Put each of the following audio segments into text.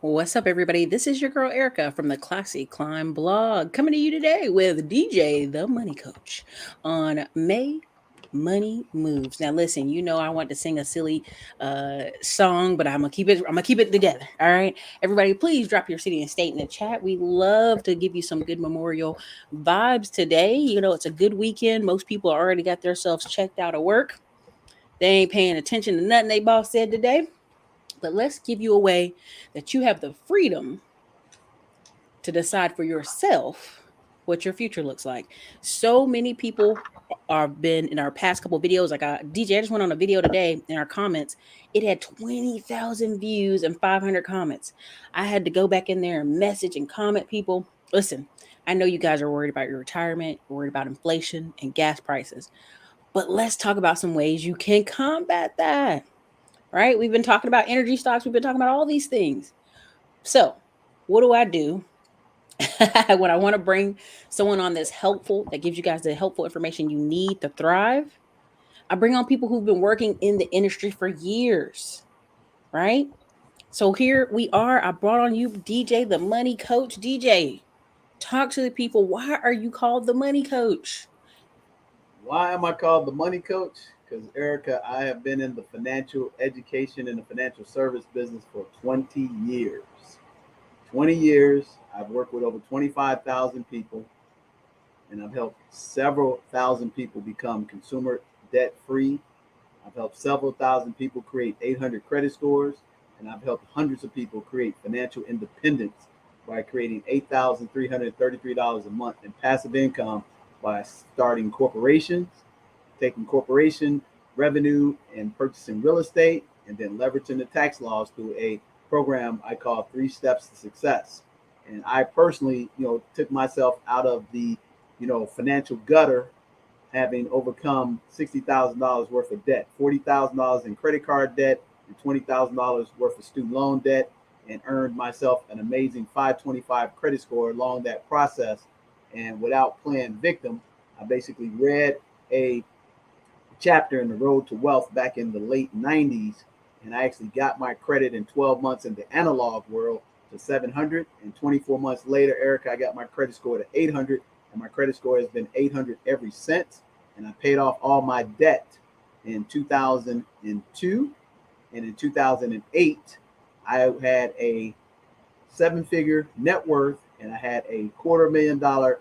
What's up, everybody? This is your girl Erica from the Classy Climb blog, coming to you today with DJ the Money Coach on May Money Moves. Now, listen, you know I want to sing a silly song, but I'm gonna keep it. I'm gonna keep it together. All right, everybody, please drop your city and state in the chat. We love to give you some good memorial vibes today. You know, it's a good weekend. Most people already got themselves checked out of work. They ain't paying attention to nothing they boss said today. But let's give you a way that you have the freedom to decide for yourself what your future looks like. So many people are been in our past couple videos. Like DJ, I just went on a video today in our comments. It had 20,000 views and 500 comments. I had to go back in there and message and comment people. Listen, I know you guys are worried about your retirement, worried about inflation and gas prices, but let's talk about some ways you can combat that. Right? We've been talking about energy stocks. We've been talking about all these things. So, what do I do when I want to bring someone on that's helpful, that gives you guys the helpful information you need to thrive? I bring on people who've been working in the industry for years, right? So here we are. I brought on you DJ, the Money Coach. DJ, talk to the people. Why are you called the Money Coach? Why am I called the money coach? Because Erica, I have been in the financial education and the financial service business for 20 years. 20 years. I've worked with over 25,000 people, and I've helped several thousand people become consumer debt free. I've helped several thousand people create 800 credit scores, and I've helped hundreds of people create financial independence by creating $8,333 a month in passive income by starting corporations, taking corporation revenue and purchasing real estate, and then leveraging the tax laws through a program I call Three Steps to Success. And I personally, took myself out of the, financial gutter, having overcome $60,000 worth of debt, $40,000 in credit card debt, and $20,000 worth of student loan debt, and earned myself an amazing 525 credit score along that process. And without playing victim, I basically read a chapter in the Road to Wealth back in the late 90s, and I actually got my credit in 12 months in the analog world to 700. And 24 months later, Erica, I got my credit score to 800, and my credit score has been 800 ever since. And I paid off all my debt in 2002. And in 2008, I had a seven-figure net worth, and I had a $250,000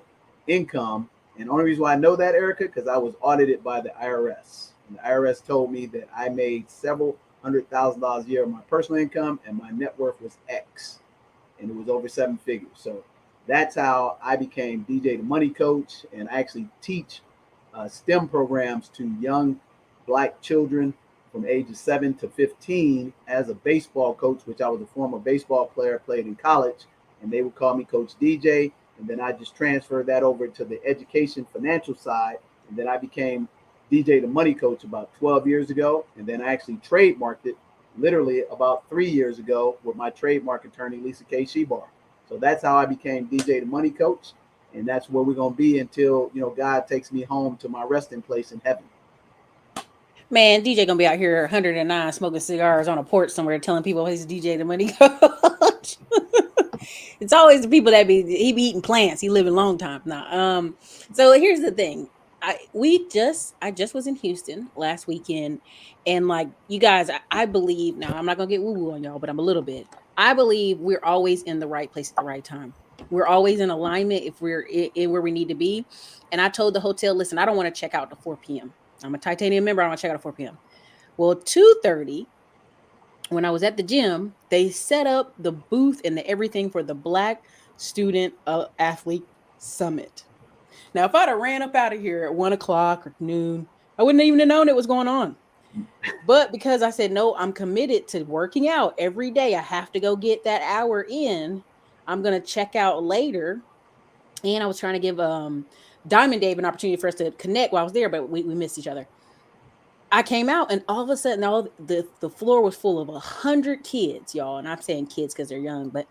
income. And the only reason why I know that, Erica, because I was audited by the IRS. And the IRS told me that I made several $100,000 a year of my personal income, and my net worth was X, and it was over seven figures. So that's how I became DJ the Money Coach, and I actually teach STEM programs to young black children from ages 7 to 15 as a baseball coach, which I was a former baseball player, played in college, and they would call me Coach DJ. And then I just transferred that over to the education financial side, and then I became DJ the Money Coach about 12 years ago, and then I actually trademarked it literally about 3 years ago with my trademark attorney, Lisa K. Shebar. So that's how I became DJ the Money Coach, and that's where we're gonna be until God takes me home to my resting place in heaven. Man, DJ gonna be out here 109 smoking cigars on a porch somewhere telling people he's DJ the Money Coach. It's always the people that he be eating plants. He living long time now. So here's the thing. I just was in Houston last weekend, and like you guys, I believe now I'm not gonna get woo woo on y'all, but I'm a little bit. I believe we're always in the right place at the right time. We're always in alignment if we're in where we need to be. And I told the hotel, listen, I don't want to check out to 4 p.m. I'm a titanium member. I don't want to check out at 4 p.m. Well, 2:30, when I was at the gym, they set up the booth and the everything for the Black Student Athlete Summit. Now, if I'd have ran up out of here at 1 o'clock or noon, I wouldn't even have known it was going on. But because I said, no, I'm committed to working out every day, I have to go get that hour in. I'm going to check out later. And I was trying to give Diamond Dave an opportunity for us to connect while I was there, but we missed each other. I came out and all of a sudden, all the floor was full of 100 kids, y'all. And I'm saying kids because they're young, but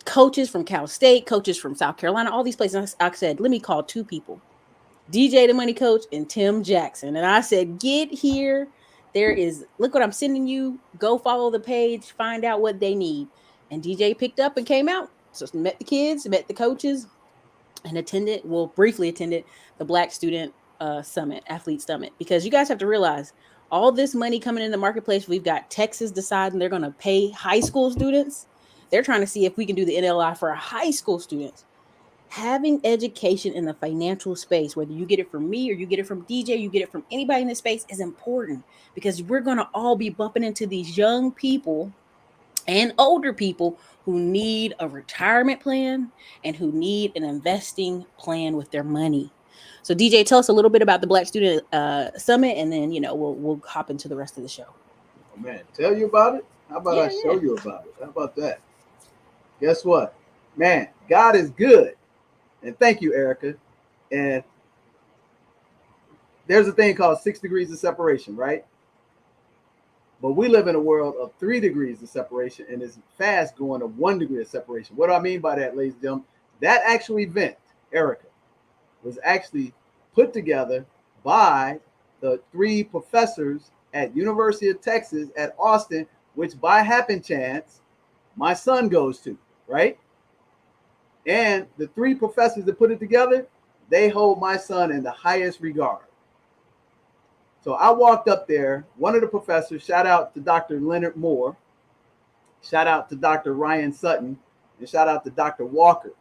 coaches from Cal State, coaches from South Carolina, all these places. I said, let me call two people, DJ the Money Coach and Tim Jackson. And I said, get here. Look what I'm sending you. Go follow the page, find out what they need. And DJ picked up and came out. So met the kids, met the coaches, and briefly attended the Black Student Summit, Athlete Summit. Because you guys have to realize all this money coming in the marketplace. We've got Texas deciding they're going to pay high school students. They're trying to see if we can do the NLI for high school students. Having education in the financial space, whether you get it from me or you get it from DJ, you get it from anybody in this space, is important because we're going to all be bumping into these young people and older people who need a retirement plan and who need an investing plan with their money. So DJ, tell us a little bit about the Black Student Summit, and then we'll hop into the rest of the show. Oh man, tell you about it? How about I show you about it? How about that? Guess what? Man, God is good. And thank you, Ericka. And there's a thing called 6 degrees of separation, right? But we live in a world of 3 degrees of separation, and it's fast going to 1 degree of separation. What do I mean by that, ladies and gentlemen? That actual event, Ericka, was actually put together by the 3 professors at University of Texas at Austin, which by happen chance, my son goes to, right? And the 3 professors that put it together, they hold my son in the highest regard. So I walked up there, one of the professors, shout out to Dr. Leonard Moore, shout out to Dr. Ryan Sutton, and shout out to Dr. Walker.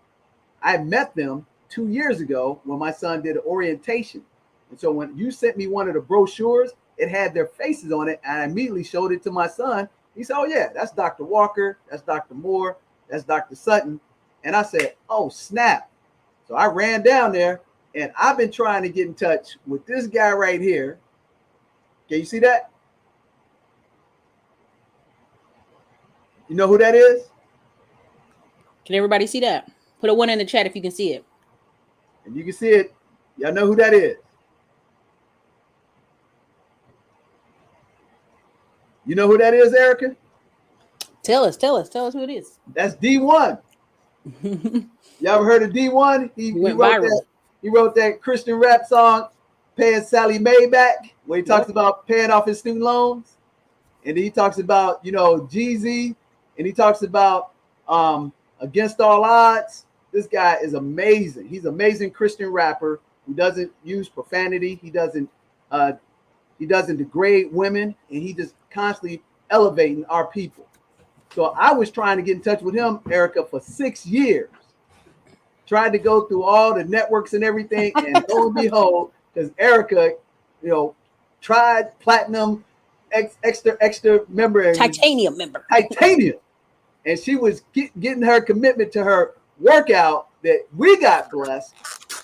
I met them 2 years ago when my son did an orientation. And so when you sent me one of the brochures, it had their faces on it, and I immediately showed it to my son. He said, oh yeah, that's Dr. Walker, that's Dr. Moore, that's Dr. Sutton. And I said, oh snap. So I ran down there, and I've been trying to get in touch with this guy right here. Can you see that? You know who that is? Can everybody see that? Put a 1 in the chat if you can see it. And you can see it. Y'all know who that is. You know who that is, Ericka? Tell us who it is. That's D1. Y'all ever heard of D1? He wrote that Christian rap song, Paying Sally Mae Back, where he talks about paying off his student loans. And he talks about, Jeezy, and he talks about Against All Odds. This guy is amazing. He's an amazing Christian rapper who doesn't use profanity. He doesn't degrade women, and he just constantly elevating our people. So I was trying to get in touch with him, Ericka, for 6 years. Tried to go through all the networks and everything, and lo and behold, because Ericka, tried platinum, extra member, titanium member, and she was getting her commitment to her workout that we got blessed.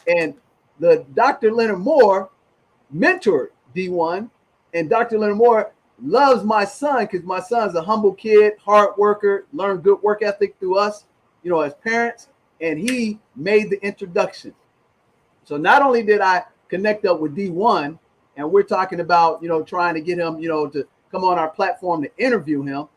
And the Dr. Leonard Moore mentored D1, and Dr. Leonard Moore loves my son because my son's a humble kid, hard worker, learned good work ethic through us, as parents, and he made the introduction. So not only did I connect up with D1, and we're talking about, trying to get him, to come on our platform to interview him,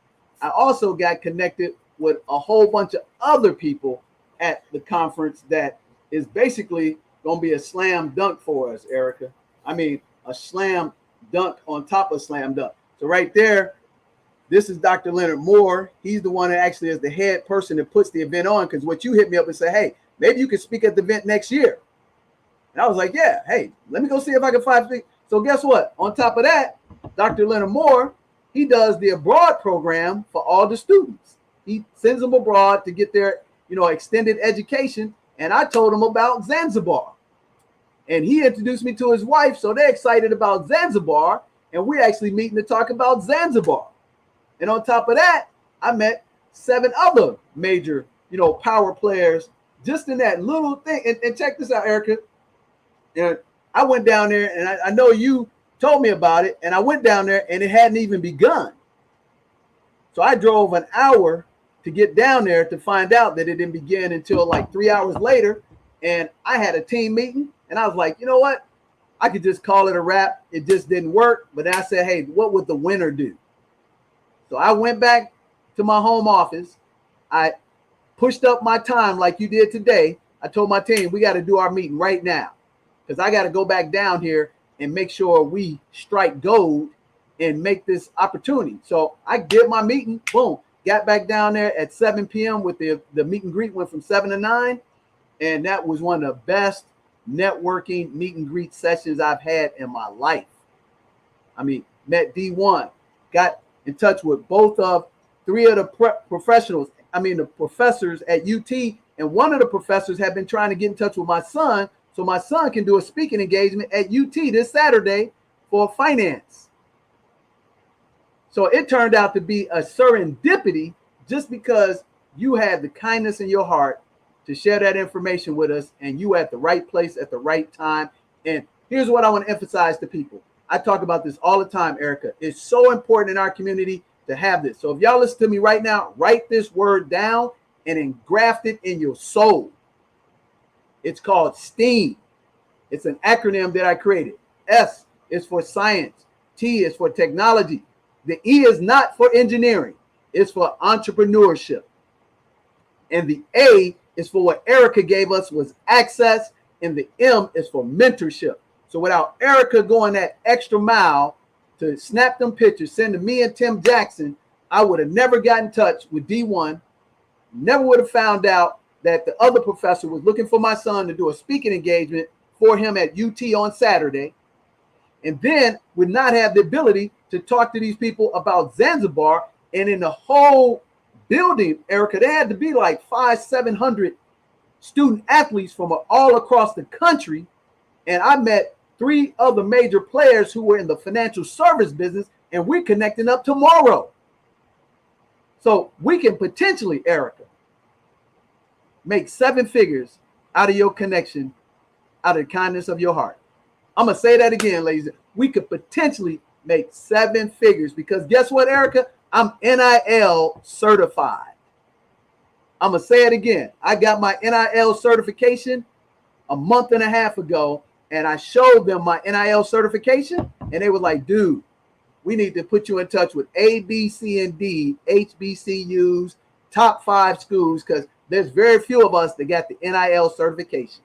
I also got connected with a whole bunch of other people at the conference that is basically going to be a slam dunk for us, Ericka. I mean, a slam dunk on top of slam dunk. So right there, this is Dr. Leonard Moore. He's the one that actually is the head person that puts the event on, because what you hit me up and say, hey, maybe you could speak at the event next year. And I was like, yeah, hey, let me go see if I can find. So guess what? On top of that, Dr. Leonard Moore, he does the abroad program for all the students. He sends them abroad to get their, extended education. And I told him about Zanzibar. And he introduced me to his wife. So they're excited about Zanzibar. And we're actually meeting to talk about Zanzibar. And on top of that, I met 7 other major, power players just in that little thing. And check this out, Ericka. And I went down there, and I know you told me about it. And I went down there, and it hadn't even begun. So I drove an hour to get down there to find out that it didn't begin until like 3 hours later. And I had a team meeting, and I was like, you know what? I could just call it a wrap. It just didn't work. But I said, hey, what would the winner do? So I went back to my home office. I pushed up my time like you did today. I told my team, we got to do our meeting right now, because I got to go back down here and make sure we strike gold and make this opportunity. So I did my meeting. Boom. got back down there at 7 p.m. with the meet and greet went from 7 to 9. And that was one of the best networking meet and greet sessions I've had in my life. I mean, met D1, got in touch with both of three of the professionals. I mean, the professors at UT, and one of the professors had been trying to get in touch with my son so my son can do a speaking engagement at UT this Saturday for finance. So it turned out to be a serendipity just because you had the kindness in your heart to share that information with us, and you at the right place at the right time. And here's what I want to emphasize to people. I talk about this all the time, Ericka. It's so important in our community to have this. So if y'all listen to me right now, write this word down and engraft it in your soul. It's called STEAM. It's an acronym that I created. S is for science. T is for technology. The E is not for engineering. It's for entrepreneurship. And the A is for what Ericka gave us was access. And the M is for mentorship. So without Ericka going that extra mile to snap them pictures, send to me and Tim Jackson, I would have never got in touch with D1, never would have found out that the other professor was looking for my son to do a speaking engagement for him at UT on Saturday, and then would not have the ability to talk to these people about Zanzibar. And in the whole building, Ericka, there had to be like 500-700 student athletes from all across the country. And I met 3 other major players who were in the financial service business, and we're connecting up tomorrow. So we can potentially, Ericka, make 7 figures out of your connection, out of the kindness of your heart. I'm going to say that again, ladies. We could potentially make 7 figures because guess what, Ericka? I'm NIL certified. I'm going to say it again. I got my NIL certification a month and a half ago, and I showed them my NIL certification, and they were like, dude, we need to put you in touch with A, B, C, and D, HBCUs, top 5 schools, because there's very few of us that got the NIL certification.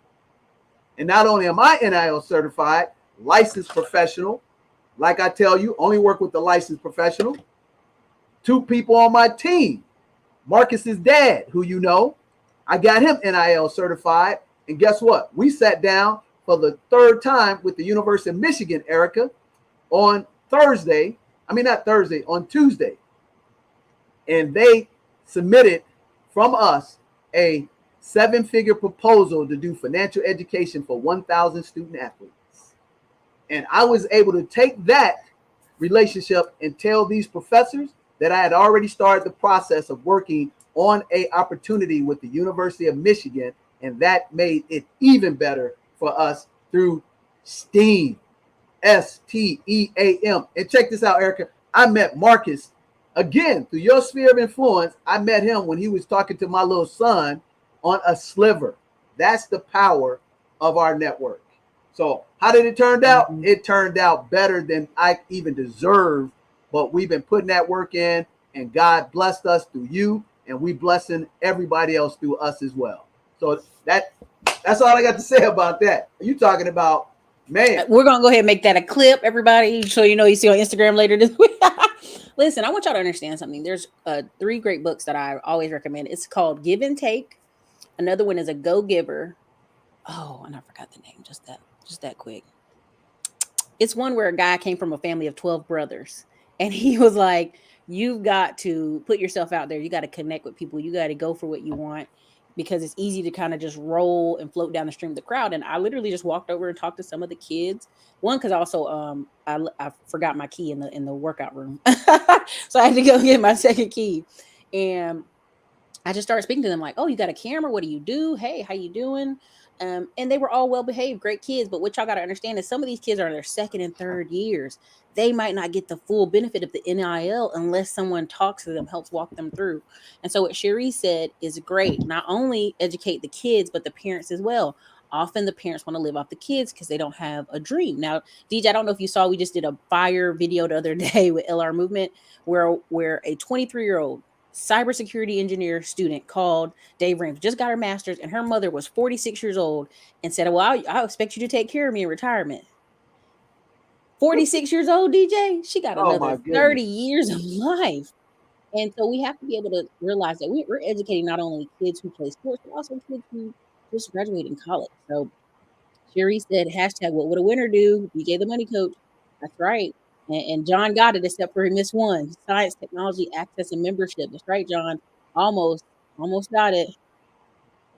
And not only am I NIL certified, licensed professional, like I tell you, only work with the licensed professional. 2 people on my team, Marcus's dad, who you know, I got him NIL certified. And guess what? We sat down for the 3rd time with the University of Michigan, Ericka, on Tuesday. And they submitted from us a 7-figure proposal to do financial education for 1,000 student athletes. And I was able to take that relationship and tell these professors that I had already started the process of working on an opportunity with the University of Michigan, and that made it even better for us through STEAM, STEAM. And check this out, Ericka. I met Marcus again through your sphere of influence. I met him when he was talking to my little son on a sliver. That's the power of our network. So how did it turn out? Mm-hmm. It turned out better than I even deserved, but we've been putting that work in, and God blessed us through you, and we blessing everybody else through us as well. So that's all I got to say about that. You talking about, man. We're going to go ahead and make that a clip, everybody, so you know you see on Instagram later this week. Listen, I want y'all to understand something. There's 3 great books that I always recommend. It's called Give and Take. Another one is A Go-Giver. Oh, and I forgot the name. Just that quick. It's one where a guy came from a family of 12 brothers, and he was like, you've got to put yourself out there. You got to connect with people. You got to go for what you want, because it's easy to kind of just roll and float down the stream of the crowd. And I literally just walked over and talked to some of the kids. One, because also I forgot my key in the workout room, so I had to go get my second key, and I just started speaking to them like, oh, you got a camera? What do you do? Hey, how you doing? And they were all well-behaved, great kids. But what y'all got to understand is some of these kids are in their 2nd and 3rd years. They might not get the full benefit of the NIL unless someone talks to them, helps walk them through. And so what Cherie said is great. Not only educate the kids, but the parents as well. Often the parents want to live off the kids because they don't have a dream. Now, DJ, I don't know if you saw, we just did a fire video the other day with LR Movement where a 23-year-old cybersecurity engineer student called Dave Ramsey, just got her master's, and her mother was 46 years old and said, well, I expect you to take care of me in retirement. 46 years old, DJ, she got another 30 years of life. And so we have to be able to realize that we're educating not only kids who play sports, but also kids who just graduate in college. So Sherry said, hashtag what would a winner do? DJ the money coach. That's right. And John got it, except for he missed one. Science, technology, access, and membership. That's right, John. Almost, almost got it.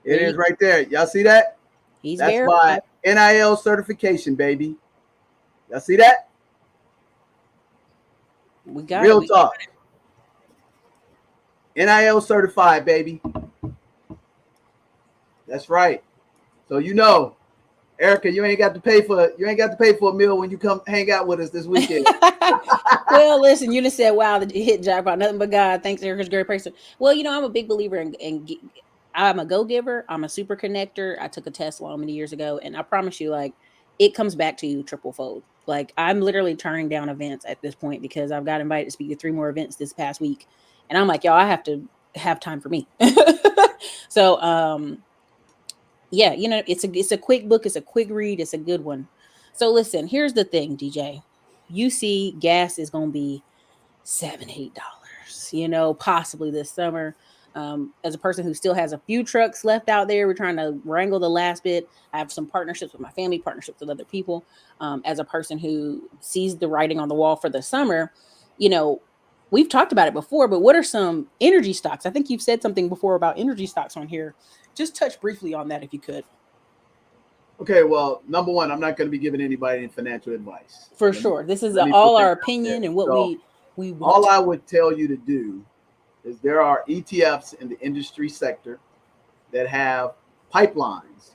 It is right there. Y'all see that? He's That's verified. my NIL certification, baby. Y'all see that? We got Real it. talk. NIL certified, baby. That's right. So you know, Ericka, you ain't got to pay for a meal when you come hang out with us this weekend. Well, listen, you just said, wow, the hit jackpot, nothing but God. Thanks, Ericka's great person. Well, I'm a big believer in I'm a go-giver. I'm a super connector. I took a test long many years ago, and I promise you, like, it comes back to you triple fold. Like, I'm literally turning down events at this point because I've got invited to speak to 3 more events this past week. And I'm like, y'all, I have to have time for me. So, yeah, it's a quick book, it's a quick read, it's a good one. So listen, here's the thing, DJ. You see gas is gonna be $7, $8, possibly this summer. As a person who still has a few trucks left out there, we're trying to wrangle the last bit. I have some partnerships with my family, partnerships with other people. As a person who sees the writing on the wall for the summer, you know, we've talked about it before, but what are some energy stocks? I think you've said something before about energy stocks on here. Just touch briefly on that if you could. Okay, well, number one, I'm not going to be giving anybody any financial advice. For sure. This is Let me put all that our out opinion there. and what So we want. all I would tell you to do is there are ETFs in the industry sector that have pipelines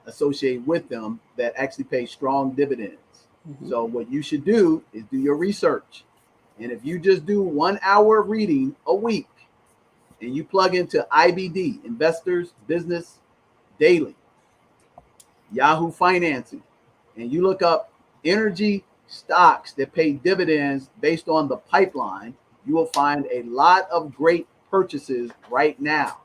associated with them that actually pay strong dividends. Mhm. So what you should do is do your research. And if you just do 1 hour of reading a week and you plug into IBD, Investors Business Daily, Yahoo Financing, and you look up energy stocks that pay dividends based on the pipeline, you will find a lot of great purchases right now.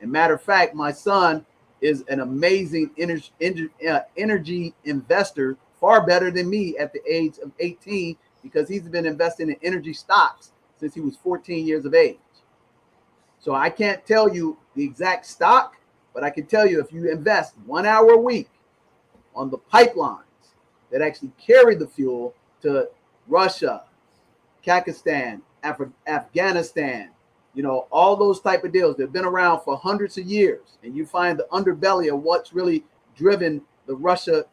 And matter of fact, my son is an amazing energy investor, far better than me at the age of 18, because he's been investing in energy stocks since he was 14 years of age. So I can't tell you the exact stock, but I can tell you if you invest 1 hour a week on the pipelines that actually carry the fuel to Russia, Kazakhstan, Afghanistan, all those type of deals that have been around for hundreds of years, and you find the underbelly of what's really driven the Russia,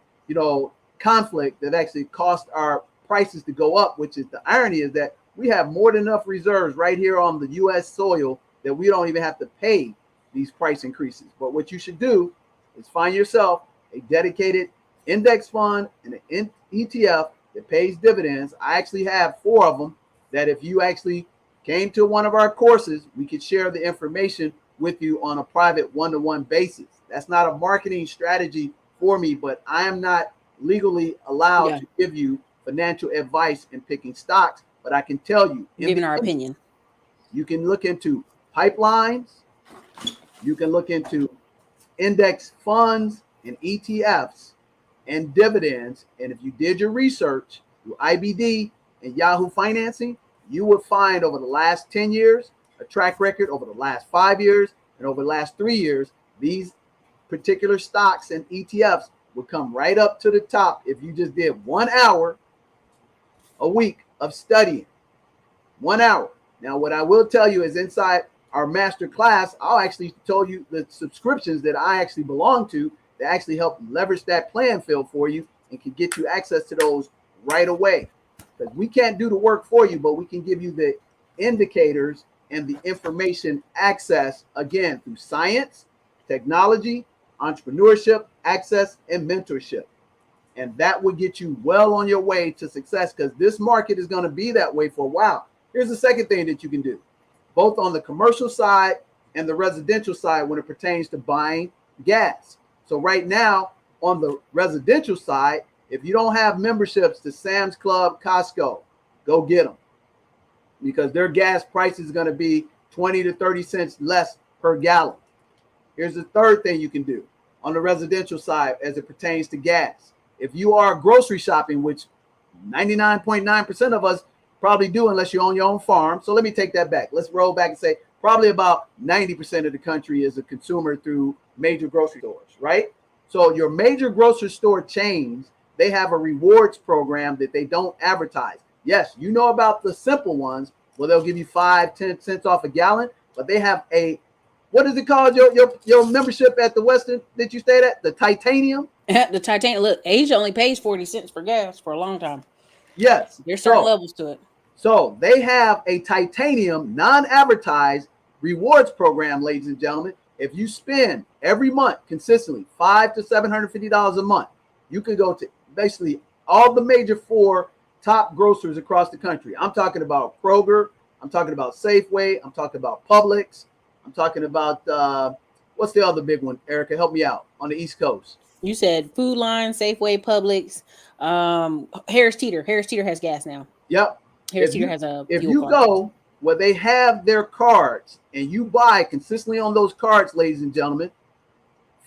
conflict that actually caused our prices to go up, which is the irony is that we have more than enough reserves right here on the U.S. soil that we don't even have to pay these price increases. But what you should do is find yourself a dedicated index fund and an ETF that pays dividends. I actually have 4 of them that if you actually came to one of our courses, we could share the information with you on a private one-to-one basis. That's not a marketing strategy for me, but I am not legally allowed to give you financial advice in picking stocks. But I can tell you, giving our opinion, you can look into pipelines, you can look into index funds and ETFs and dividends. And if you did your research through IBD and Yahoo Financing, you would find over the last 10 years a track record over the last 5 years and over the last 3 years, these particular stocks and ETFs would come right up to the top if you just did 1 hour a week of studying. 1 hour. Now, what I will tell you is inside our master class, I'll actually tell you the subscriptions that I actually belong to that actually help leverage that playing field for you and can get you access to those right away. Because we can't do the work for you, but we can give you the indicators and the information access, again, through science, technology, entrepreneurship, access, and mentorship. And that will get you well on your way to success, because this market is going to be that way for a while. Here's the second thing that you can do, both on the commercial side and the residential side when it pertains to buying gas. So right now, on the residential side, if you don't have memberships to Sam's Club, Costco, go get them, because their gas price is going to be 20 to 30 cents less per gallon. Here's the third thing you can do on the residential side as it pertains to gas. If you are grocery shopping, which 99.9% of us probably do unless you own your own farm. So let me take that back. Let's roll back and say probably about 90% of the country is a consumer through major grocery stores, right? So your major grocery store chains, they have a rewards program that they don't advertise. Yes, you know about the simple ones where they'll give you 5-10 cents off a gallon, but they have a, what is it called? Your membership at the Western that you stayed at, the Titanium. The Titanic. Look, Asia only pays 40 cents for gas for a long time. Yes. There's certain levels to it. So they have a Titanium non-advertised rewards program, ladies and gentlemen. If you spend every month consistently $500 to $750 a month, you can go to basically all the major 4 top grocers across the country. I'm talking about Kroger. I'm talking about Safeway. I'm talking about Publix. I'm talking about what's the other big one? Ericka, help me out on the East Coast. You said Food Line, Safeway, Publix, Harris Teeter. Harris Teeter has gas now. Yep. Harris Teeter has a if fuel you card. go where they have their cards and you buy consistently on those cards, ladies and gentlemen,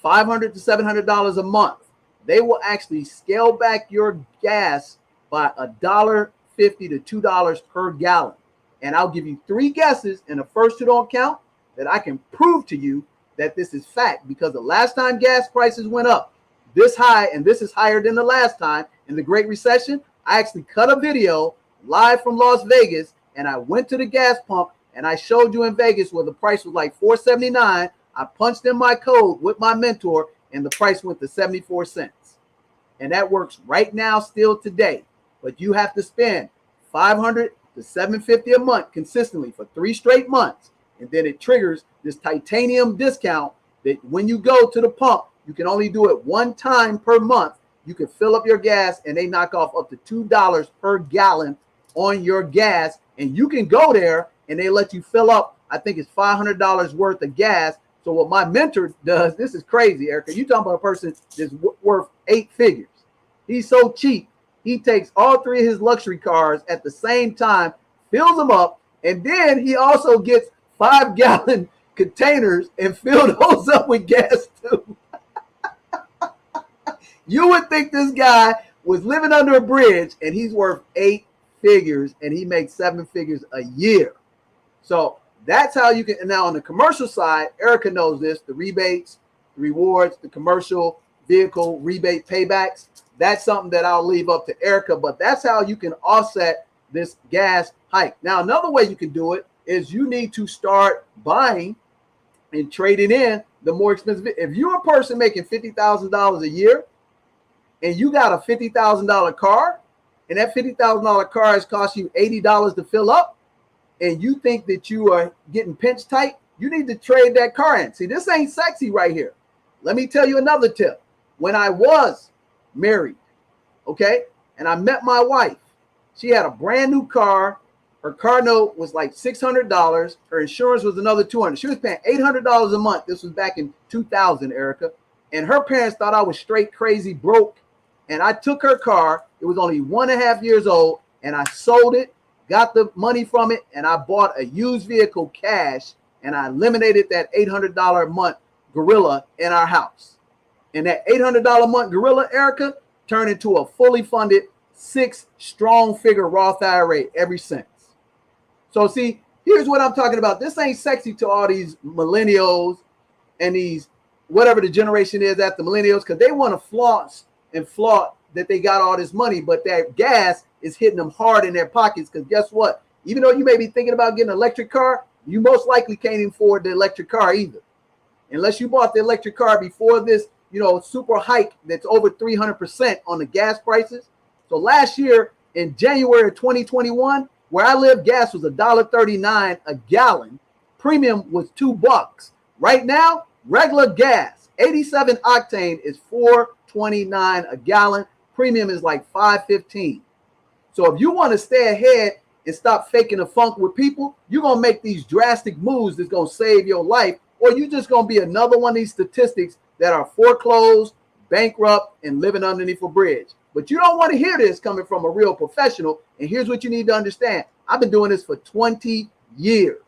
$500 to $700 a month, they will actually scale back your gas by $1.50 to $2 per gallon. And I'll give you 3 guesses, and the first 2 don't count, that I can prove to you that this is fact, because the last time gas prices went up this high, and this is higher than the last time in the Great Recession, I actually cut a video live from Las Vegas, and I went to the gas pump and I showed you in Vegas where the price was like $4.79. I punched in my code with my mentor and the price went to 74 cents. And that works right now still today. But you have to spend $500 to $750 a month consistently for 3 straight months. And then it triggers this Titanium discount that when you go to the pump, you can only do it 1 time per month. You can fill up your gas and they knock off up to $2 per gallon on your gas. And you can go there and they let you fill up, I think it's $500 worth of gas. So what my mentor does, this is crazy, Ericka. You talking about a person that's worth 8 figures. He's so cheap. He takes all 3 of his luxury cars at the same time, fills them up, and then he also gets 5-gallon containers and fills those up with gas too. You would think this guy was living under a bridge and he's worth 8 figures and he makes 7 figures a year. So that's how you can. And now on the commercial side, Ericka knows this, the rebates, the rewards, the commercial vehicle rebate paybacks. That's something that I'll leave up to Ericka, but that's how you can offset this gas hike. Now, another way you can do it is you need to start buying and trading in the more expensive. If you're a person making $50,000 a year and you got a $50,000 car and that $50,000 car is costing you $80 to fill up and you think that you are getting pinch tight, you need to trade that car in. See, this ain't sexy right here. Let me tell you another tip. When I was married, okay, and I met my wife, she had a brand new car. Her car note was like $600. Her insurance was another $200. She was paying $800 a month. This was back in 2000, Ericka. And her parents thought I was straight crazy broke. And I took her car. It was only 1.5 years old. And I sold it, got the money from it, and I bought a used vehicle cash. And I eliminated that $800 a month gorilla in our house. And that $800 a month gorilla, Ericka, turned into a fully funded 6 strong figure Roth IRA ever since. So see, here's what I'm talking about. This ain't sexy to all these millennials and these whatever the generation is after millennials, because they want to flaunt that they got all this money, but that gas is hitting them hard in their pockets. Because guess what? Even though you may be thinking about getting an electric car, you most likely can't even afford the electric car either. Unless you bought the electric car before this, super hike that's over 300% on the gas prices. So last year in January of 2021, where I live, gas was $1.39 a gallon. Premium was $2. Right now, regular gas, 87 octane is $4.29 a gallon. Premium is like $5.15. So if you want to stay ahead and stop faking the funk with people, you're going to make these drastic moves that's going to save your life, or you're just going to be another one of these statistics that are foreclosed, bankrupt, and living underneath a bridge. But you don't want to hear this coming from a real professional. And here's what you need to understand. I've been doing this for 20 years.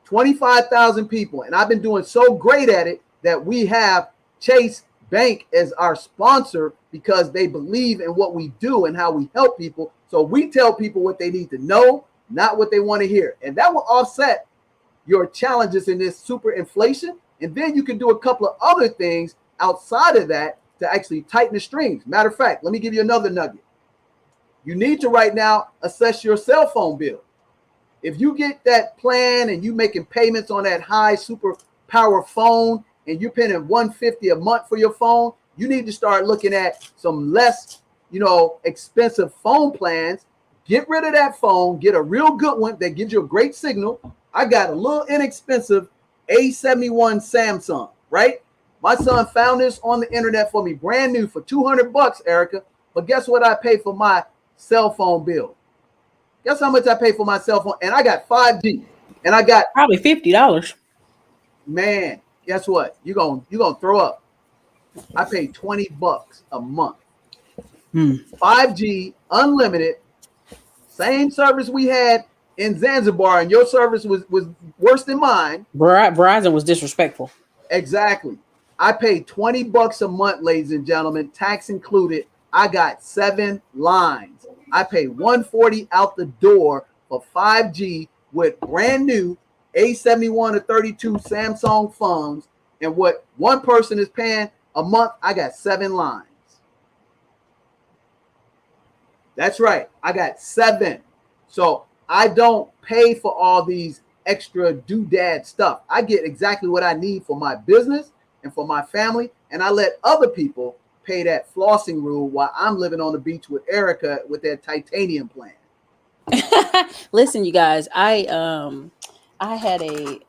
25,000 people. And I've been doing so great at it that we have Chase bank as our sponsor because they believe in what we do and how we help people. So we tell people what they need to know, not what they want to hear. And that will offset your challenges in this super inflation. And then you can do a couple of other things outside of that to actually tighten the strings. Matter of fact, let me give you another nugget. You need to right now assess your cell phone bill. If you get that plan and you making payments on that high super power phone and you're paying $150 a month for your phone, you need to start looking at some less, expensive phone plans. Get rid of that phone, get a real good one that gives you a great signal. I got a little inexpensive A71 Samsung, right? My son found this on the internet for me, brand new for $200, Ericka. But guess what I pay for my cell phone bill? Guess how much I pay for my cell phone? And I got 5G. And I got Probably $50. man, guess what? You're gonna throw up. I pay $20 a month. 5G unlimited, same service we had in Zanzibar, and your service was worse than mine. Verizon was disrespectful. Exactly. I paid $20 a month, ladies and gentlemen, tax included. I got 7 lines. I pay $140 out the door for 5G with brand new A71 or 32 Samsung phones. And what one person is paying a month, I got 7 lines. That's right. I got 7. So I don't pay for all these extra doodad stuff. I get exactly what I need for my business and for my family. And I let other people pay that flossing rule while I'm living on the beach with Ericka with that titanium plan. Listen, you guys, I had at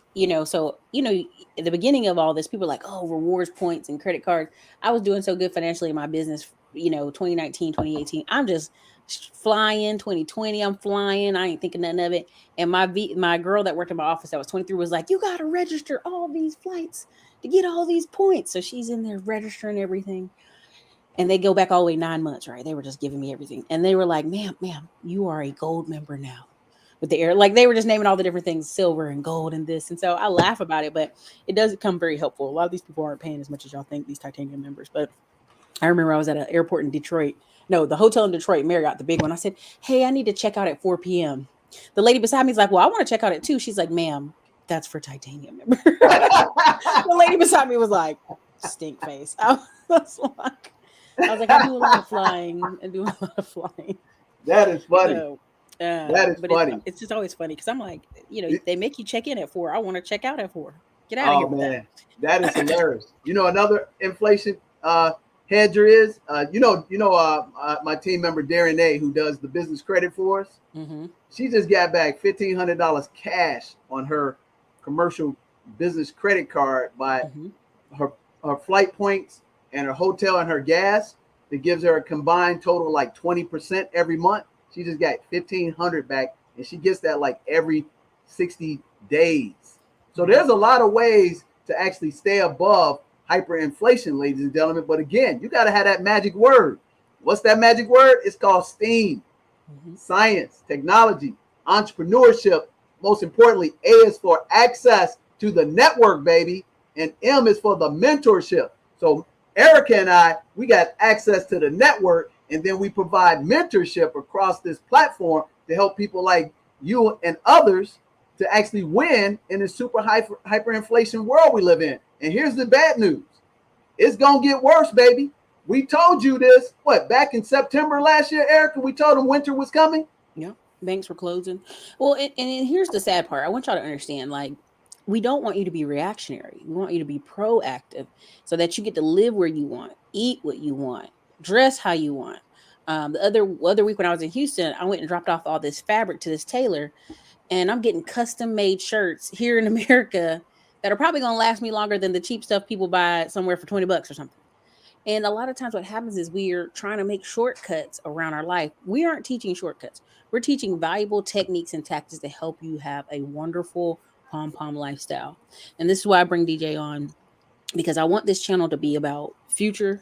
the beginning of all this, people were like, oh, rewards points and credit cards. I was doing so good financially in my business, 2019, 2018. I'm just flying. 2020, I'm flying. I ain't thinking nothing of it. And my girl that worked in my office that was 23 was like, you got to register all these flights to get all these points. So she's in there registering everything. And they go back all the way 9 months, right? They were just giving me everything. And they were like, ma'am, you are a gold member now with the air. Like they were just naming all the different things, silver and gold and this. And so I laugh about it, but it does become very helpful. A lot of these people aren't paying as much as y'all think, these titanium members. But I remember I was at an airport in Detroit. No, the hotel in Detroit, Marriott, the big one. I said, hey, I need to check out at 4 p.m. The lady beside me is like, well, I want to check out at 2. She's like, ma'am, that's for titanium member. The lady beside me was like, stink face. I was like, I do a lot of flying. That is funny. So, that is funny. It's just always funny because I'm like, they make you check in at 4. I want to check out at 4. Get out of here. Oh man, that is hilarious. Another inflation hedger is, my team member Darren A, who does the business credit for us. Mm-hmm. She just got back $1,500 cash on her commercial business credit card by her flight points and her hotel and her gas. That gives her a combined total like 20% every month. She just got $1,500 back, and she gets that like every 60 days. So there's a lot of ways to actually stay above hyperinflation, ladies and gentlemen. But again, you got to have that magic word. What's that magic word? It's called STEAM. Science, technology, entrepreneurship. Most importantly, A is for access to the network, baby. And M is for the mentorship. So Ericka and we got access to the network, and then we provide mentorship across this platform to help people like you and others to actually win in the super hyperinflation world we live in. And here's the bad news. It's going to get worse, baby. We told you this, back in September last year, Ericka, we told them winter was coming. Yeah, banks were closing. Well, and here's the sad part. I want y'all to understand, like, we don't want you to be reactionary. We want you to be proactive so that you get to live where you want, eat what you want, dress how you want. The other week when I was in Houston, I went and dropped off all this fabric to this tailor, and I'm getting custom made shirts here in America that are probably going to last me longer than the cheap stuff people buy somewhere for $20 or something. And a lot of times what happens is we're trying to make shortcuts around our life. We aren't teaching shortcuts. We're teaching valuable techniques and tactics to help you have a wonderful pom-pom lifestyle. And this is why I bring DJ on, because I want this channel to be about future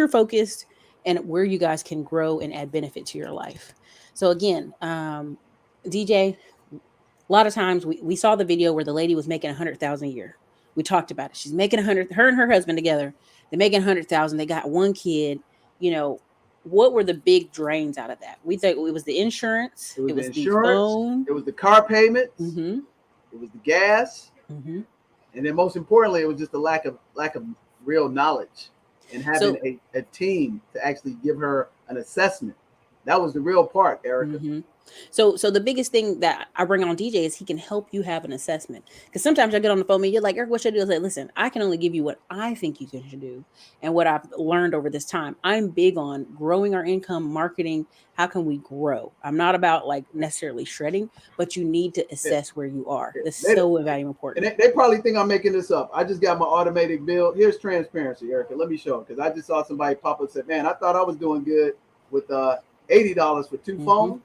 focused and where you guys can grow and add benefit to your life. So again, DJ, a lot of times we saw the video where the lady was making 100,000 a year. We talked about it. She's making 100. Her and her husband together, they're making 100,000. They got one kid. You know, what were the big drains out of that? We think it was the insurance. It was It the was the insurance. phone. It was the car payments. Mm-hmm. It was the gas, Mm-hmm. and then most importantly, it was just the lack of real knowledge and having So a team to actually give her an assessment. That was the real part, Ericka. hmm so the biggest thing that I bring on DJ is he can help you have an assessment. Because sometimes I get on the phone and you're like, Eric, what should I do? I say, listen, I can only give you what I think you should do and what I've learned over this time. I'm big on growing our income, marketing. How can we grow? I'm not about like necessarily shredding, but you need to Yeah, assess where you are. yeah. That's so very And important. they probably think I'm making this up. I just got my automated bill. Here's transparency, Ericka. Let me show it because I just saw somebody pop up and said, "Man, I thought I was doing good with $80 for two hmm phones."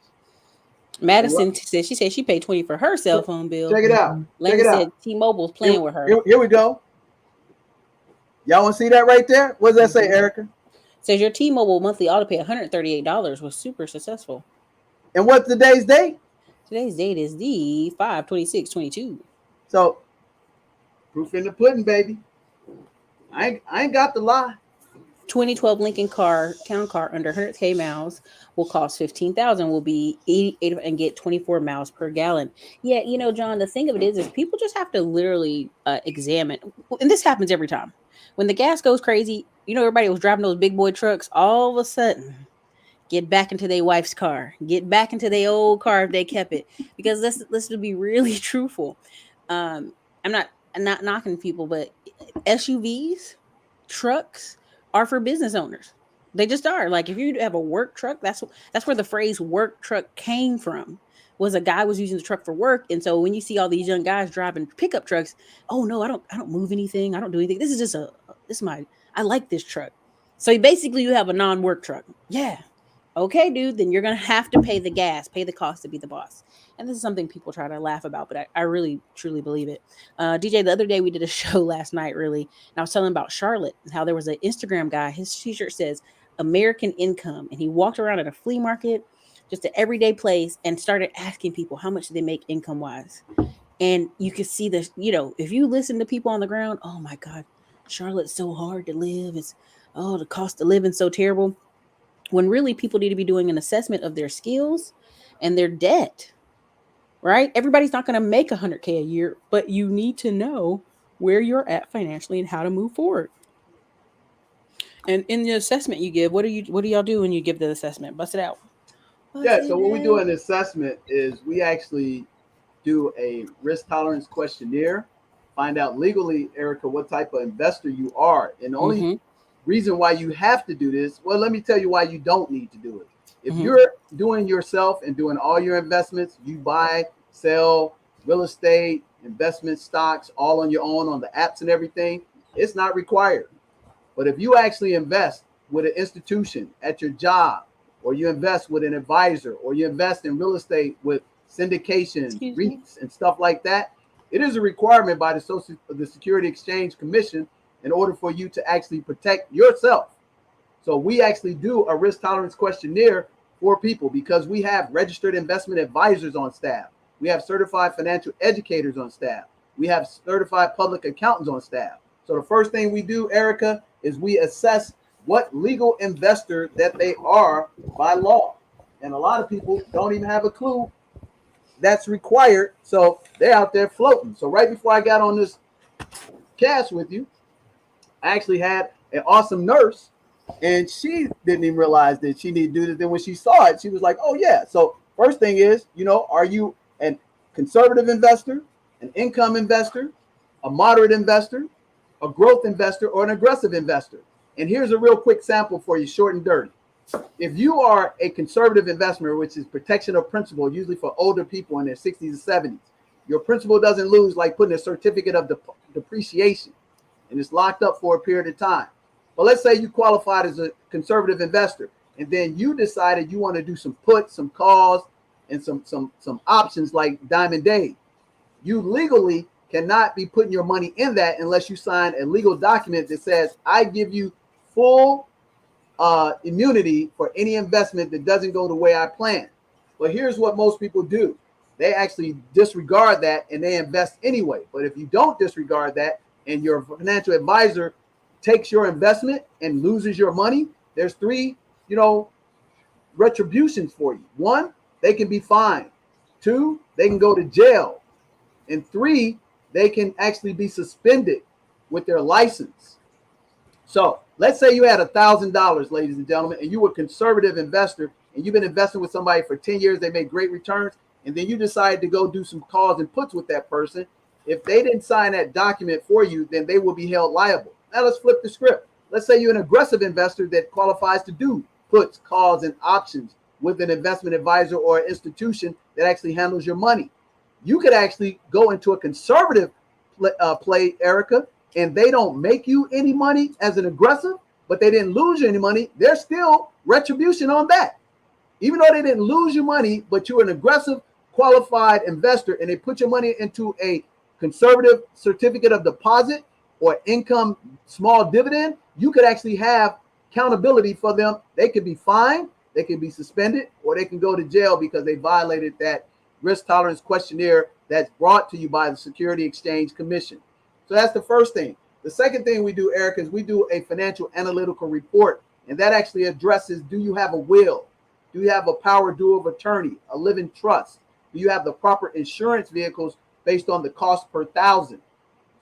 And Madison said she paid 20 for her cell phone bill. check it out. Check Lena it out. said T-Mobile's Here, playing with her. here we go. Y'all want to see that right there? What does that say, hmm Ericka? Says your T-Mobile monthly auto pay $138 was super successful. And what's today's date? Today's date is the 5/26/22. So, proof in the pudding, baby. I ain't got the lie. 2012 Lincoln car, town car under 100K miles will cost 15,000. Will be 88 and get 24 miles per gallon. Yeah, you know, John. The thing of it is people just have to literally examine, and this happens every time when the gas goes crazy. You know, everybody was driving those big boy trucks. All of a sudden, get back into their wife's car, get back into their old car if they kept it. Because let's be really truthful. Um, I'm not knocking people, but SUVs, trucks are for business owners. They just are. Like if you have a work truck, that's where the phrase work truck came from. Was a guy was using the truck for work, and so when you see all these young guys driving pickup trucks, oh no, I don't move anything, I don't do anything. This is just this is my I like this truck. So basically, you have a non-work truck. Yeah, okay, dude, then you're gonna have to pay the gas, pay the cost to be the boss. And this is something people try to laugh about, but I really truly believe it. DJ, the other day we did a show last night, really, and I was telling about Charlotte and how there was an Instagram guy. His t-shirt says American Income, and he walked around at a flea market, just an everyday place, and started asking people how much they make income wise. And you could see this, you know, if you listen to people on the ground, oh my God, Charlotte's so hard to live. It's the cost of living so terrible, when really people need to be doing an assessment of their skills and their debt, right? Everybody's not going to make 100K a year, but you need to know where you're at financially and how to move forward. And in the assessment you give, what do y'all do when you give the assessment? Bust it out. Bust Yeah. So what we it do out. in assessment is we actually do a risk tolerance questionnaire, find out legally, Ericka, what type of investor you are. And the only Mm-hmm. reason why you have to do this, well, let me tell you why you don't need to do it. If Mm-hmm. you're doing yourself and doing all your investments, you buy, sell real estate, investment stocks, all on your own on the apps and everything, it's not required. But if you actually invest with an institution at your job, or you invest with an advisor, or you invest in real estate with syndications, Excuse me. REITs, and stuff like that, it is a requirement by the Security Exchange Commission in order for you to actually protect yourself. So we actually do a risk tolerance questionnaire for people because we have registered investment advisors on staff. We have certified financial educators on staff. We have certified public accountants on staff. So the first thing we do, Ericka, is we assess what legal investor that they are by law. And a lot of people don't even have a clue that's required. So they're out there floating. So right before I got on this cast with you, I actually had an awesome nurse, and she didn't even realize that she needed to do this. Then when she saw it, she was like, "Oh yeah." So first thing is, are you a conservative investor, an income investor, a moderate investor, a growth investor, or an aggressive investor? And here's a real quick sample for you, short and dirty. If you are a conservative investor, which is protection of principal, usually for older people in their 60s and 70s, your principal doesn't lose like putting a certificate of depreciation and it's locked up for a period of time. But let's say you qualified as a conservative investor, and then you decided you want to do some puts, some calls, and some options like Diamond Dave. You legally cannot be putting your money in that unless you sign a legal document that says, I give you full immunity for any investment that doesn't go the way I plan. But here's what most people do. They actually disregard that and they invest anyway. But if you don't disregard that, and your financial advisor takes your investment and loses your money, there's three, retributions for you. One, they can be fined. Two, they can go to jail. And three, they can actually be suspended with their license. So let's say you had $1,000, ladies and gentlemen, and you were a conservative investor and you've been investing with somebody for 10 years, they made great returns, and then you decided to go do some calls and puts with that person. If they didn't sign that document for you, then they will be held liable. Now let's flip the script. Let's say you're an aggressive investor that qualifies to do puts, calls, and options with an investment advisor or institution that actually handles your money. You could actually go into a conservative play, Ericka, and they don't make you any money as an aggressive, but they didn't lose you any money. There's still retribution on that. Even though they didn't lose your money, but you're an aggressive qualified investor and they put your money into a conservative certificate of deposit or income small dividend, you could actually have accountability for them. They could be fined, they can be suspended, or they can go to jail because they violated that risk tolerance questionnaire that's brought to you by the Security Exchange Commission. So that's the first thing. The second thing we do, Eric, is we do a financial analytical report, and that actually addresses, do you have a will? Do you have a power due of attorney, a living trust? Do you have the proper insurance vehicles based on the cost per thousand?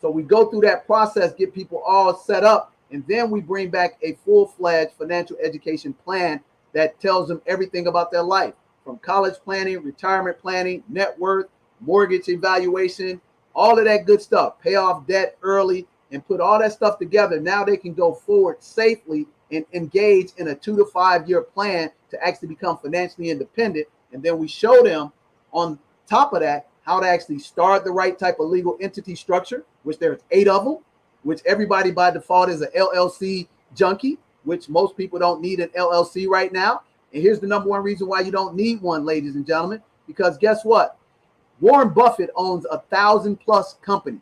So we go through that process, get people all set up, and then we bring back a full-fledged financial education plan that tells them everything about their life, from college planning, retirement planning, net worth, mortgage evaluation, all of that good stuff. Pay off debt early and put all that stuff together. Now they can go forward safely and engage in a 2 to 5 year plan to actually become financially independent. And then we show them on top of that how to actually start the right type of legal entity structure, which there's 8 of them, which everybody by default is an LLC junkie, which most people don't need an LLC right now. And here's the number one reason why you don't need one, ladies and gentlemen, because guess what? Warren Buffett owns 1,000+ companies.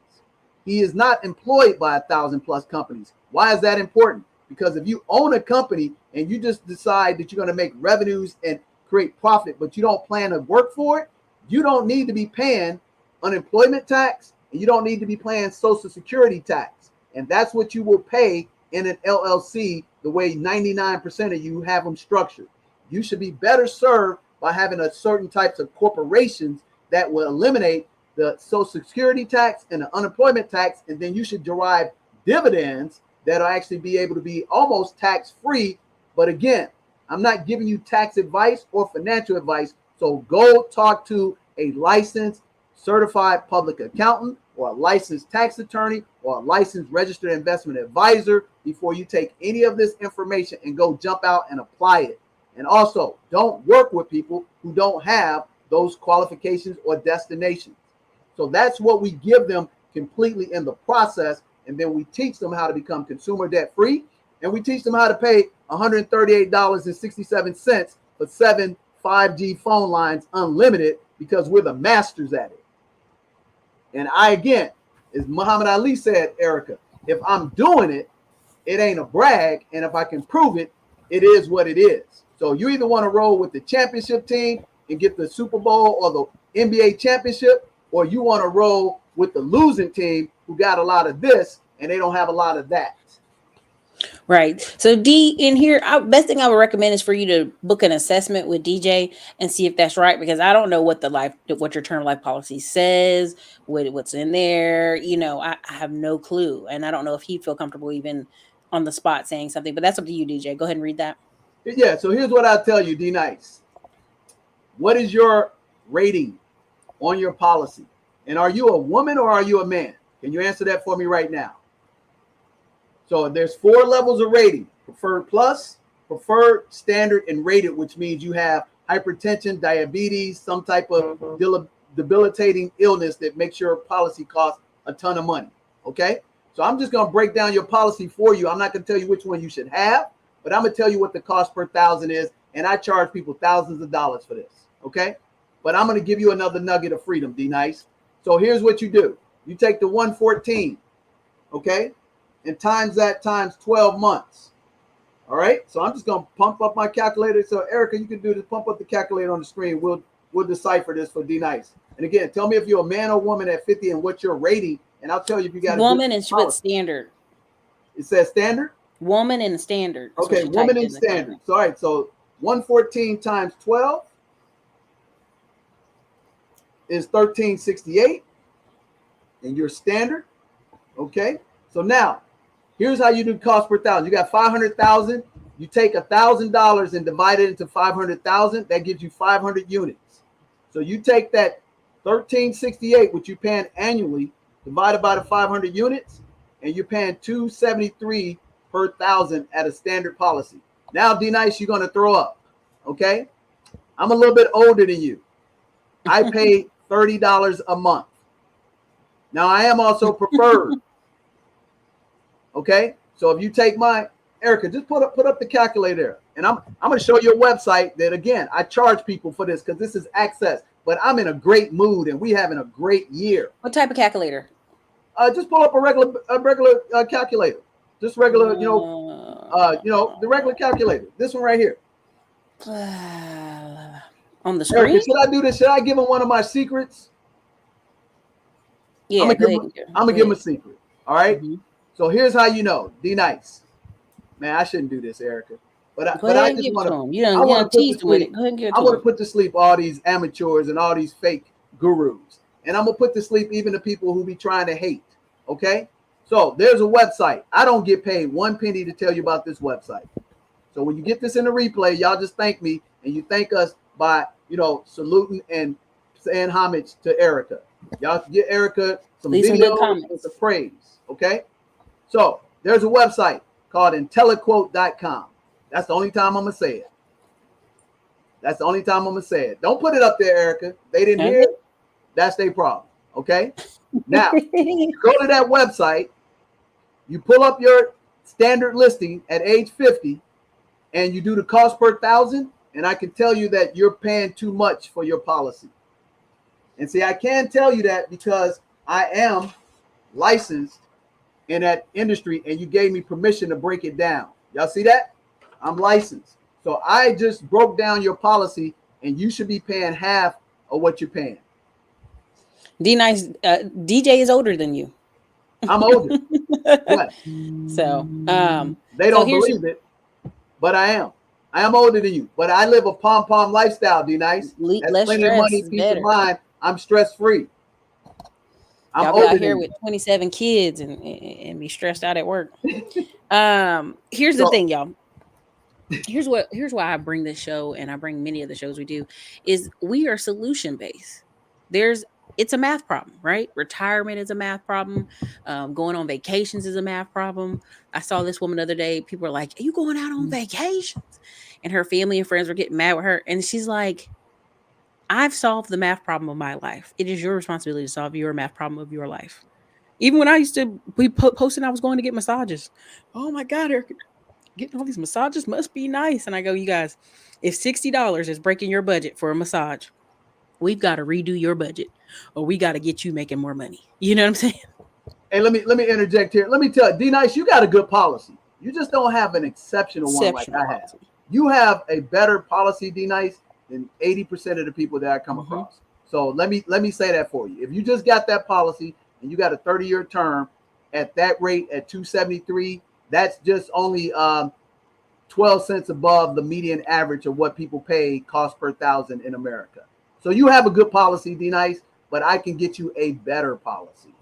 He is not employed by 1,000+ companies. Why is that important? Because if you own a company and you just decide that you're going to make revenues and create profit, but you don't plan to work for it, you don't need to be paying unemployment tax, and you don't need to be paying Social Security tax. And that's what you will pay in an LLC, the way 99% of you have them structured. You should be better served by having a certain types of corporations that will eliminate the Social Security tax and the unemployment tax, and then you should derive dividends that'll actually be able to be almost tax-free. But again, I'm not giving you tax advice or financial advice, so go talk to a licensed certified public accountant or a licensed tax attorney or a licensed registered investment advisor before you take any of this information and go jump out and apply it. And also, don't work with people who don't have those qualifications or destinations. So that's what we give them completely in the process. And then we teach them how to become consumer debt free. And we teach them how to pay $138.67 for 7 5G phone lines unlimited, because we're the masters at it. And again, as Muhammad Ali said, Ericka, if I'm doing it, it ain't a brag. And if I can prove it, it is what it is. So you either want to roll with the championship team and get the Super Bowl or the NBA championship, or you want to roll with the losing team who got a lot of this and they don't have a lot of that. Right. So D, in here, best thing I would recommend is for you to book an assessment with DJ and see if that's right, because I don't know what what your term life policy says, what's in there. I have no clue, and I don't know if he'd feel comfortable even on the spot saying something. But that's up to you, DJ. Go ahead and read that. Yeah. So here's what I'll tell you, D Nice. What is your rating on your policy? And are you a woman or are you a man? Can you answer that for me right now? So there's 4 levels of rating: preferred plus, preferred, standard, and rated, which means you have hypertension, diabetes, some type of debilitating illness that makes your policy cost a ton of money. Okay. So I'm just going to break down your policy for you. I'm not going to tell you which one you should have, but I'm going to tell you what the cost per thousand is. And I charge people thousands of dollars for this. Okay. But I'm going to give you another nugget of freedom, D Nice. So here's what you do. You take the 114. Okay. And times that times 12 months. All right. So I'm just going to pump up my calculator. So Ericka, you can do this. Pump up the calculator on the screen. We'll decipher this for D Nice. And again, tell me if you're a man or woman at 50 and what your rating and I'll tell you if you got a good Woman, and she put policy. standard. It says standard. Woman and standard. That's what Okay, she woman typed in in the standard. comment. So all right, so 114 times 12 is 1368, and your standard. Okay, so now here's how you do cost per thousand. You got 500,000. You take $1,000 and divide it into 500,000. That gives you 500 units. So you take that 1368, which you're paying annually, divided by the 500 units, and you're paying 273 per thousand at a standard policy. Now, D Nice, you're gonna throw up. Okay, I'm a little bit older than you. I pay $30 a month. Now I am also preferred. Okay, so if you take my Ericka, just put up the calculator, and I'm gonna show you a website that again I charge people for this because this is access. But I'm in a great mood and we having a great year. What type of calculator? Just pull up a regular calculator, just regular, the regular calculator. This one right here. On the Ericka, screen? should I do this? Should I give him one of my secrets? Yeah, I'm gonna give him a secret. All right. Mm-hmm. So here's how you know. D Nice. Man, I shouldn't do this, Ericka. But I just want to. You don't tease them with it. Go ahead and give it to I want to him. put to sleep all these amateurs and all these fake gurus, and I'm gonna put to sleep even the people who be trying to hate. Okay. So there's a website. I don't get paid one penny to tell you about this website. So when you get this in the replay, y'all just thank me and you thank us by saluting and saying homage to Ericka. Y'all get Ericka some videos and some praise. Okay. So there's a website called IntelliQuote.com. That's the only time I'm gonna say it. That's the only time I'm gonna say it. Don't put it up there, Ericka. They didn't hear it. That's their problem. Okay. Now you go to that website, you pull up your standard listing at age 50, and you do the cost per thousand, and I can tell you that you're paying too much for your policy. And see, I can tell you that because I am licensed in that industry, and you gave me permission to break it down. Y'all see that? I'm licensed. So I just broke down your policy, and you should be paying half of what you're paying. D Nice, DJ is older than you. I'm older. Yes. So they don't believe it, but I am. I am older than you, but I live a pom-pom lifestyle, D Nice. That's plenty of money, peace of mind. I'm stress-free. I'm older out here with 27 kids and be stressed out at work. Here's the thing, y'all. Here's why I bring this show, and I bring many of the shows we do, is we are solution based. It's a math problem, right? Retirement is a math problem. Going on vacations is a math problem. I saw this woman the other day. People were like, "Are you going out on vacations?" And her family and friends were getting mad with her. And she's like, "I've solved the math problem of my life. It is your responsibility to solve your math problem of your life." Even when I used to be posting, I was going to get massages. Oh my God, Ericka, getting all these massages must be nice. And I go, you guys, if $60 is breaking your budget for a massage, we've got to redo your budget, or we got to get you making more money. You know what I'm saying? Hey, let me interject here. Let me tell you, D Nice, you got a good policy. You just don't have an exceptional one like I have. You have a better policy, D Nice, than 80% of the people that I come across. So let me say that for you. If you just got that policy and you got a 30-year term at that rate at 273, that's just only 12 cents above the median average of what people pay cost per thousand in America. So you have a good policy, D Nice, but I can get you a better policy.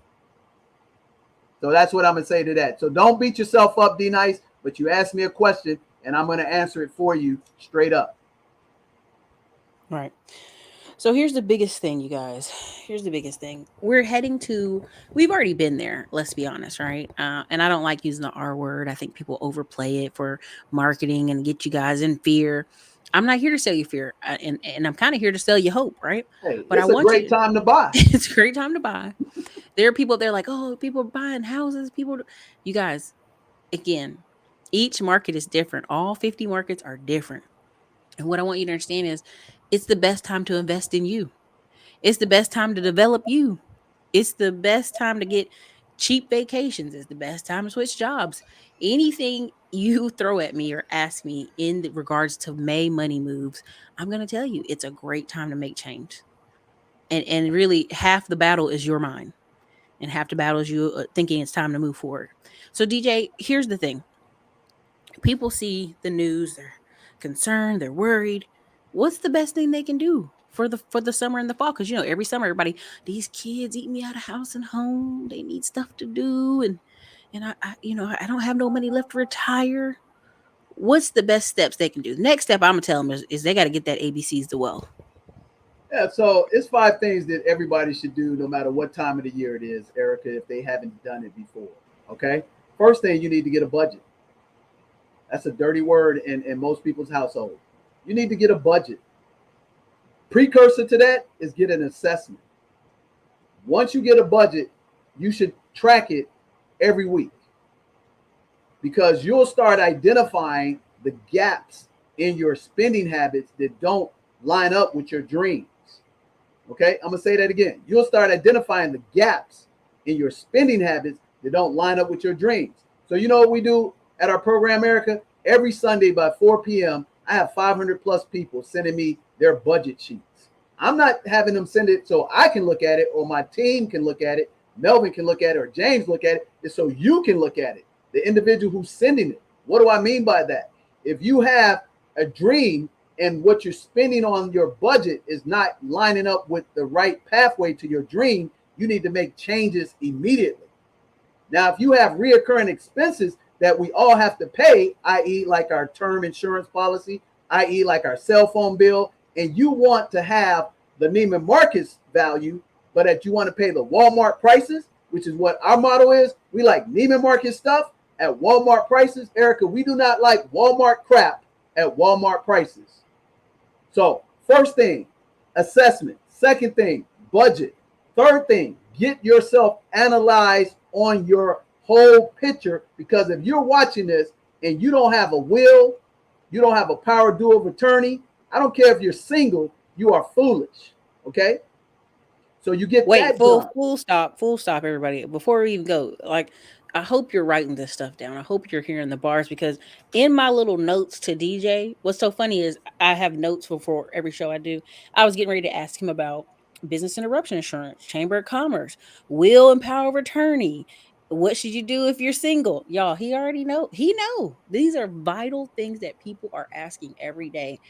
So that's what I'm gonna say to that. So don't beat yourself up, D Nice, but you asked me a question and I'm gonna answer it for you straight up. Right. So here's the biggest thing, you guys. Here's the biggest thing. We've already been there, let's be honest, right? And I don't like using the R word. I think people overplay it for marketing and get you guys in fear. I'm not here to sell you fear, and I'm kind of here to sell you hope, right? Hey, but it's a great time to buy. It's a great time to buy. There are people, they're like, oh, people are buying houses. You guys, again, each market is different. All 50 markets are different. And what I want you to understand is it's the best time to invest in you. It's the best time to develop you. It's the best time to get cheap vacations. It's the best time to switch jobs. Anything you throw at me or ask me in regards to May money moves, I'm going to tell you it's a great time to make change. And really half the battle is your mind. and half the battle is you thinking it's time to move forward. So DJ, here's the thing: people see the news, they're concerned, they're worried. What's the best thing they can do for the summer and the fall? Because every summer everybody, these kids eat me out of house and home. They need stuff to do, and I don't have no money left to retire. What's the best steps they can do? The next step I'm gonna tell them is they got to get that ABCs to well. Yeah, so it's 5 things that everybody should do no matter what time of the year it is, Erica, if they haven't done it before. Okay. First thing, you need to get a budget. That's a dirty word in most people's household. You need to get a budget. Precursor to that is get an assessment. Once you get a budget, you should track it every week because you'll start identifying the gaps in your spending habits that don't line up with your dreams. Okay, I'm gonna say that again. You'll start identifying the gaps in your spending habits that don't line up with your dreams. So you know what we do at our program, Ericka? Every Sunday by 4 p.m., I have 500 plus people sending me their budget sheets. I'm not having them send it so I can look at it or my team can look at it, Melvin can look at it, or James look at it. It's so you can look at it, the individual who's sending it. What do I mean by that? If you have a dream and what you're spending on your budget is not lining up with the right pathway to your dream, you need to make changes immediately. Now, if you have reoccurring expenses that we all have to pay, i.e. like our term insurance policy, i.e. like our cell phone bill, and you want to have the Neiman Marcus value, but that you want to pay the Walmart prices, which is what our motto is. We like Neiman Marcus stuff at Walmart prices. Ericka, we do not like Walmart crap at Walmart prices. So first thing, assessment. Second thing, budget. Third thing, get yourself analyzed on your whole picture, because if you're watching this and you don't have a will, you don't have a power due of attorney, I don't care if you're single, you are foolish. Okay? So you get that done. Full stop, everybody. Before we even go, like, I hope you're writing this stuff down. I hope you're hearing the bars, because in my little notes to DJ, what's so funny is I have notes for every show I do. I was getting ready to ask him about business interruption insurance, chamber of commerce, will and power of attorney. What should you do if you're single? Y'all, he already know. He know. These are vital things that people are asking every day.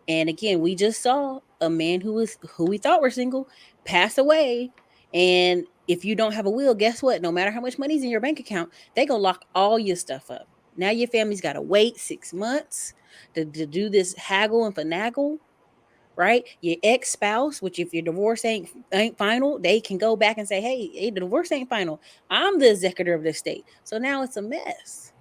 And again, we just saw a man who we thought were single pass away. And if you don't have a will, guess what? No matter how much money's in your bank account, they gonna lock all your stuff up. Now your family's gotta wait 6 months to do this haggle and finagle, right? Your ex-spouse, which if your divorce ain't final, they can go back and say, hey, the divorce ain't final. I'm the executor of the estate. So now it's a mess.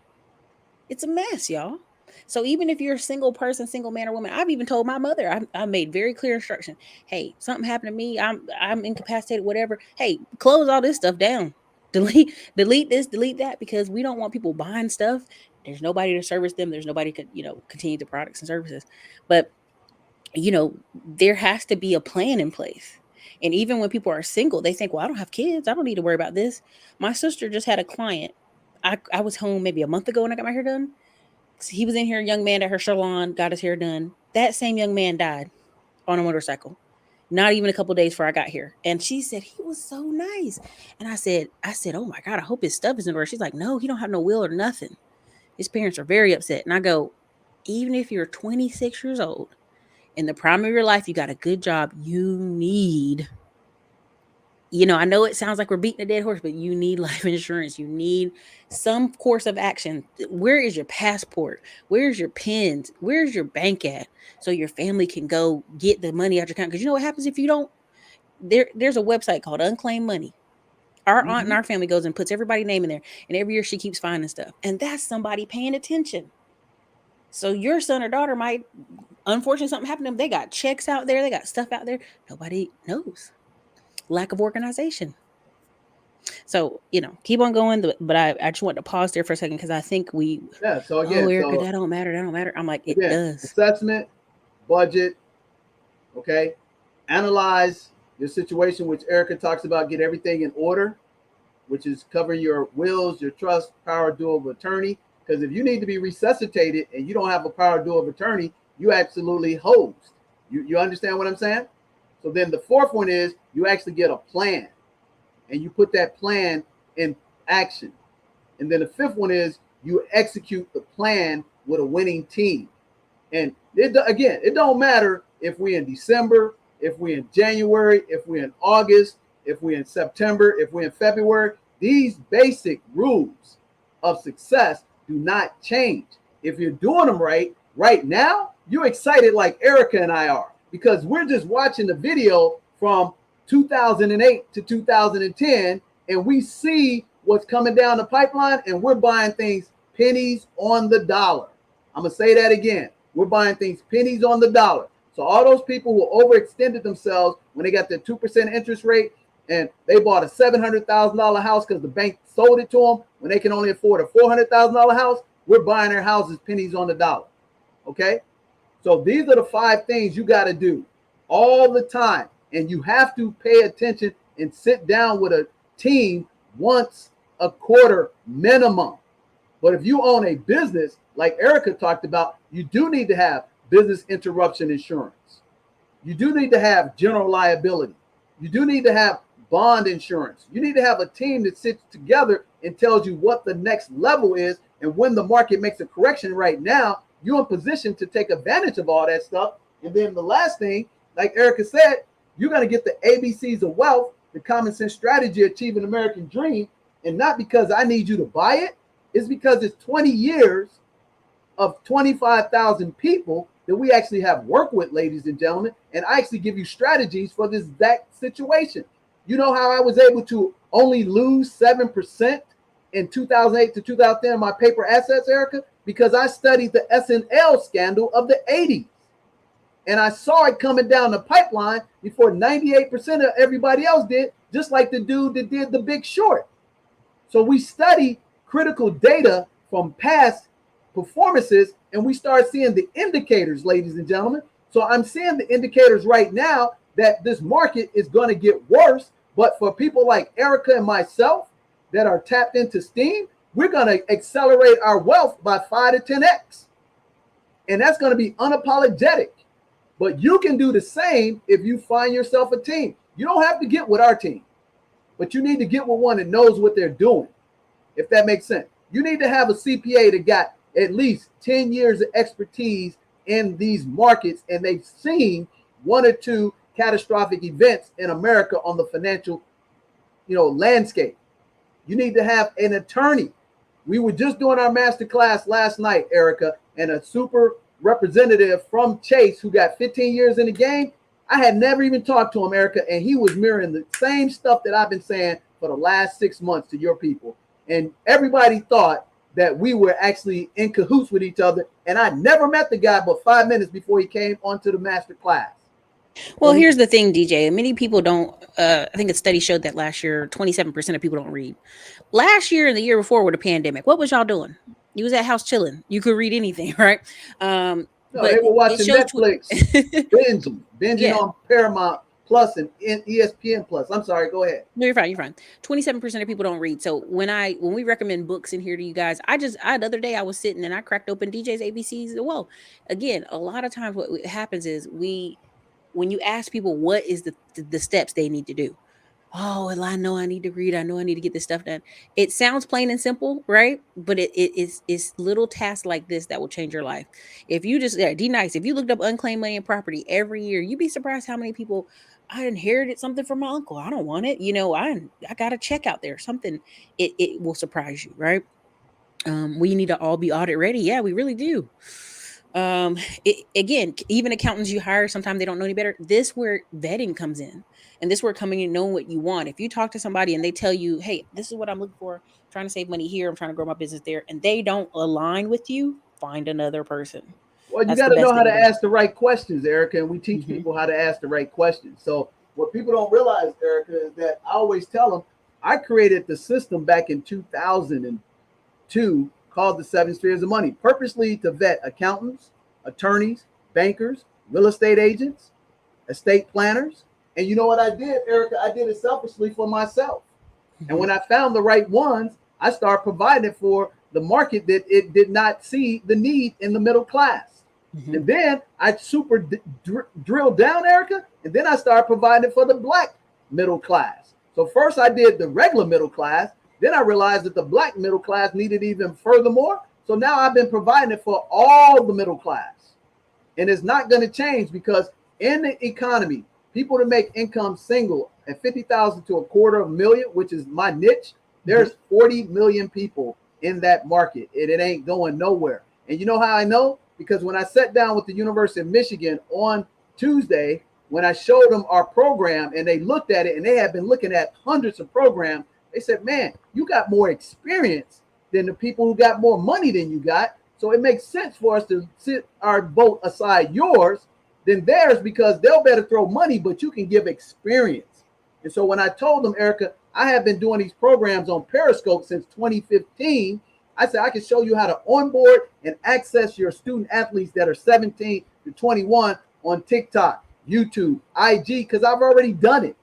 It's a mess, y'all. So even if you're a single person, single man or woman, I've even told my mother, I made very clear instruction. Hey, something happened to me. I'm incapacitated, whatever. Hey, close all this stuff down. Delete this, delete that, because we don't want people buying stuff. There's nobody to service them. There's nobody to, continue the products and services. But there has to be a plan in place. And even when people are single, they think, well, I don't have kids. I don't need to worry about this. My sister just had a client. I was home maybe a month ago when I got my hair done. He was in here, a young man at her salon, got his hair done. That same young man died on a motorcycle. Not even a couple days before I got here. And she said, he was so nice. And I said, oh my God, I hope his stuff is in order. She's like, no, he don't have no will or nothing. His parents are very upset. And I go, even if you're 26 years old, in the prime of your life, you got a good job, you need, I know it sounds like we're beating a dead horse, but you need life insurance. You need some course of action. Where is your passport? Where's your pins? Where's your bank at? So your family can go get the money out your account. Because you know what happens if you don't? There's a website called Unclaimed Money. Our aunt and our family goes and puts everybody's name in there. And every year she keeps finding stuff. And that's somebody paying attention. So your son or daughter might, unfortunately, something happened to them. They got checks out there. They got stuff out there. Nobody knows. Lack of organization. So, keep on going. But I just want to pause there for a second, because I think Yeah. So again, Ericka, that don't matter. That don't matter. I'm like, it does. Assessment, budget. Okay. Analyze your situation, which Ericka talks about. Get everything in order, which is covering your wills, your trust, power due of attorney. Because if you need to be resuscitated and you don't have a power due of attorney, you absolutely hosed. You understand what I'm saying? So then the fourth one is you actually get a plan. and you put that plan in action. And then the fifth one is you execute the plan with a winning team. And again, it don't matter if we're in December, if we're in January, if we're in August, if we're in September, if we're in February. These basic rules of success do not change. If you're doing them right now, you're excited like Ericka and I are, because we're just watching the video from 2008 to 2010, and we see what's coming down the pipeline, and we're buying things pennies on the dollar. I'm going to say that again. We're buying things pennies on the dollar. So all those people who overextended themselves when they got their 2% interest rate and they bought a $700,000 house because the bank sold it to them when they can only afford a $400,000 house, we're buying their houses pennies on the dollar. Okay? So these are the 5 things you got to do all the time. And you have to pay attention and sit down with a team once a quarter minimum. But if you own a business, like Ericka talked about, you do need to have business interruption insurance. You do need to have general liability. You do need to have bond insurance. You need to have a team that sits together and tells you what the next level is. And when the market makes a correction right now, you're in position to take advantage of all that stuff. And then the last thing, like Ericka said, you're going to get the ABCs of wealth, the common sense strategy, achieving American dream. And not because I need you to buy it. It's because it's 20 years of 25,000 people that we actually have worked with, ladies and gentlemen. And I actually give you strategies for this exact situation. You know how I was able to only lose 7% in 2008 to 2010 in my paper assets, Ericka? Because I studied the S&L scandal of the 80s. And I saw it coming down the pipeline before 98% of everybody else did, just like the dude that did The Big Short. So we study critical data from past performances, and we start seeing the indicators, ladies and gentlemen. So I'm seeing the indicators right now that this market is going to get worse. But for people like Ericka and myself that are tapped into steam, we're going to accelerate our wealth by 5 to 10x. And that's going to be unapologetic. But you can do the same if you find yourself a team. You don't have to get with our team, but you need to get with one that knows what they're doing, if that makes sense. You need to have a CPA that got at least 10 years of expertise in these markets, and they've seen 1 or 2 catastrophic events in America on the financial, landscape. You need to have an attorney. We were just doing our master class last night, Ericka, and a super representative from Chase who got 15 years in the game. I had never even talked to him, Ericka, and he was mirroring the same stuff that I've been saying for the last 6 months to your people. And everybody thought that we were actually in cahoots with each other. And I never met the guy but 5 minutes before he came onto the master class. Well, here's the thing, DJ. Many people don't. I think a study showed that last year, 27% of people don't read. Last year and the year before with the pandemic, what was y'all doing? You was at house chilling. You could read anything, right? No, but they were watching Netflix, binging Yeah. on Paramount Plus and ESPN Plus. I'm sorry, go ahead. No, you're fine. You're fine. 27% of people don't read. So when we recommend books in here to you guys, the other day I was sitting and I cracked open DJ's ABCs. Well, again, a lot of times what happens is when you ask people what is the steps they need to do. Oh, well, I know I need to read. I know I need to get this stuff done. It sounds plain and simple, right? But it's little tasks like this that will change your life. If you just D-Nice, if you looked up unclaimed money and property every year, you'd be surprised how many people I inherited something from my uncle. I don't want it. I got a check out there. Something it will surprise you, right? We need to all be audit ready. Yeah, we really do. Again, even accountants you hire, sometimes they don't know any better. This where vetting comes in, and this where coming in knowing what you want. If you talk to somebody and they tell you, hey, this is what I'm looking for, trying to save money here, I'm trying to grow my business there, and they don't align with you, find another person. Well, you That's got the to know best how to thing to do. ask the right questions, Ericka, and we teach Mhm. people how to ask the right questions. So what people don't realize, Ericka, is that I always tell them I created the system back in 2002 called the 7 Spheres of Money, purposely to vet accountants, attorneys, bankers, real estate agents, estate planners. And you know what I did, Ericka? I did it selfishly for myself. And when Mhm. I found the right ones, I started providing for the market that it did not see the need in the middle class. Mhm. And then I drilled down, Ericka, and then I started providing for the black middle class. So first I did the regular middle class. Then I realized that the black middle class needed even furthermore. So now I've been providing it for all the middle class. And it's not going to change because in the economy, people that make income single at 50,000 to a quarter of a million, which is my niche, there's 40 million people in that market, and it ain't going nowhere. And you know how I know? Because when I sat down with the University of Michigan on Tuesday, when I showed them our program and they looked at it, and they had been looking at hundreds of programs, they said, man, you got more experience than the people who got more money than you got. So it makes sense for us to sit our vote aside yours than theirs, because they'll better throw money, but you can give experience. And so when I told them, Ericka, I have been doing these programs on Periscope since 2015, I said I can show you how to onboard and access your student athletes that are 17 to 21 on TikTok, YouTube, IG, because I've already done it.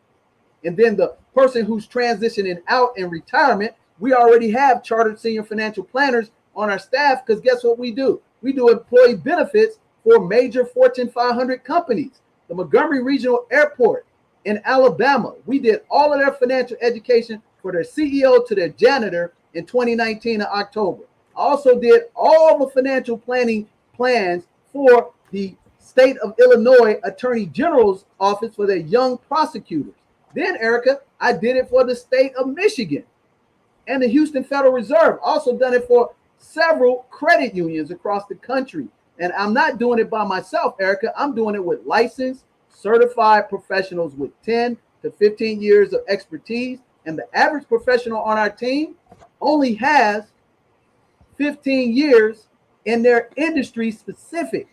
And then the person who's transitioning out in retirement, we already have chartered senior financial planners on our staff, because guess what we do? We do employee benefits for major Fortune 500 companies. The Montgomery Regional Airport in Alabama, we did all of their financial education for their CEO to their janitor in 2019 in October. I also did all the financial planning plans for the state of Illinois Attorney General's office for their young prosecutors. Then, Ericka, I did it for the state of Michigan and the Houston Federal Reserve. Also done it for several credit unions across the country. And I'm not doing it by myself, Ericka. I'm doing it with licensed, certified professionals with 10 to 15 years of expertise. And the average professional on our team only has 15 years in their industry specific.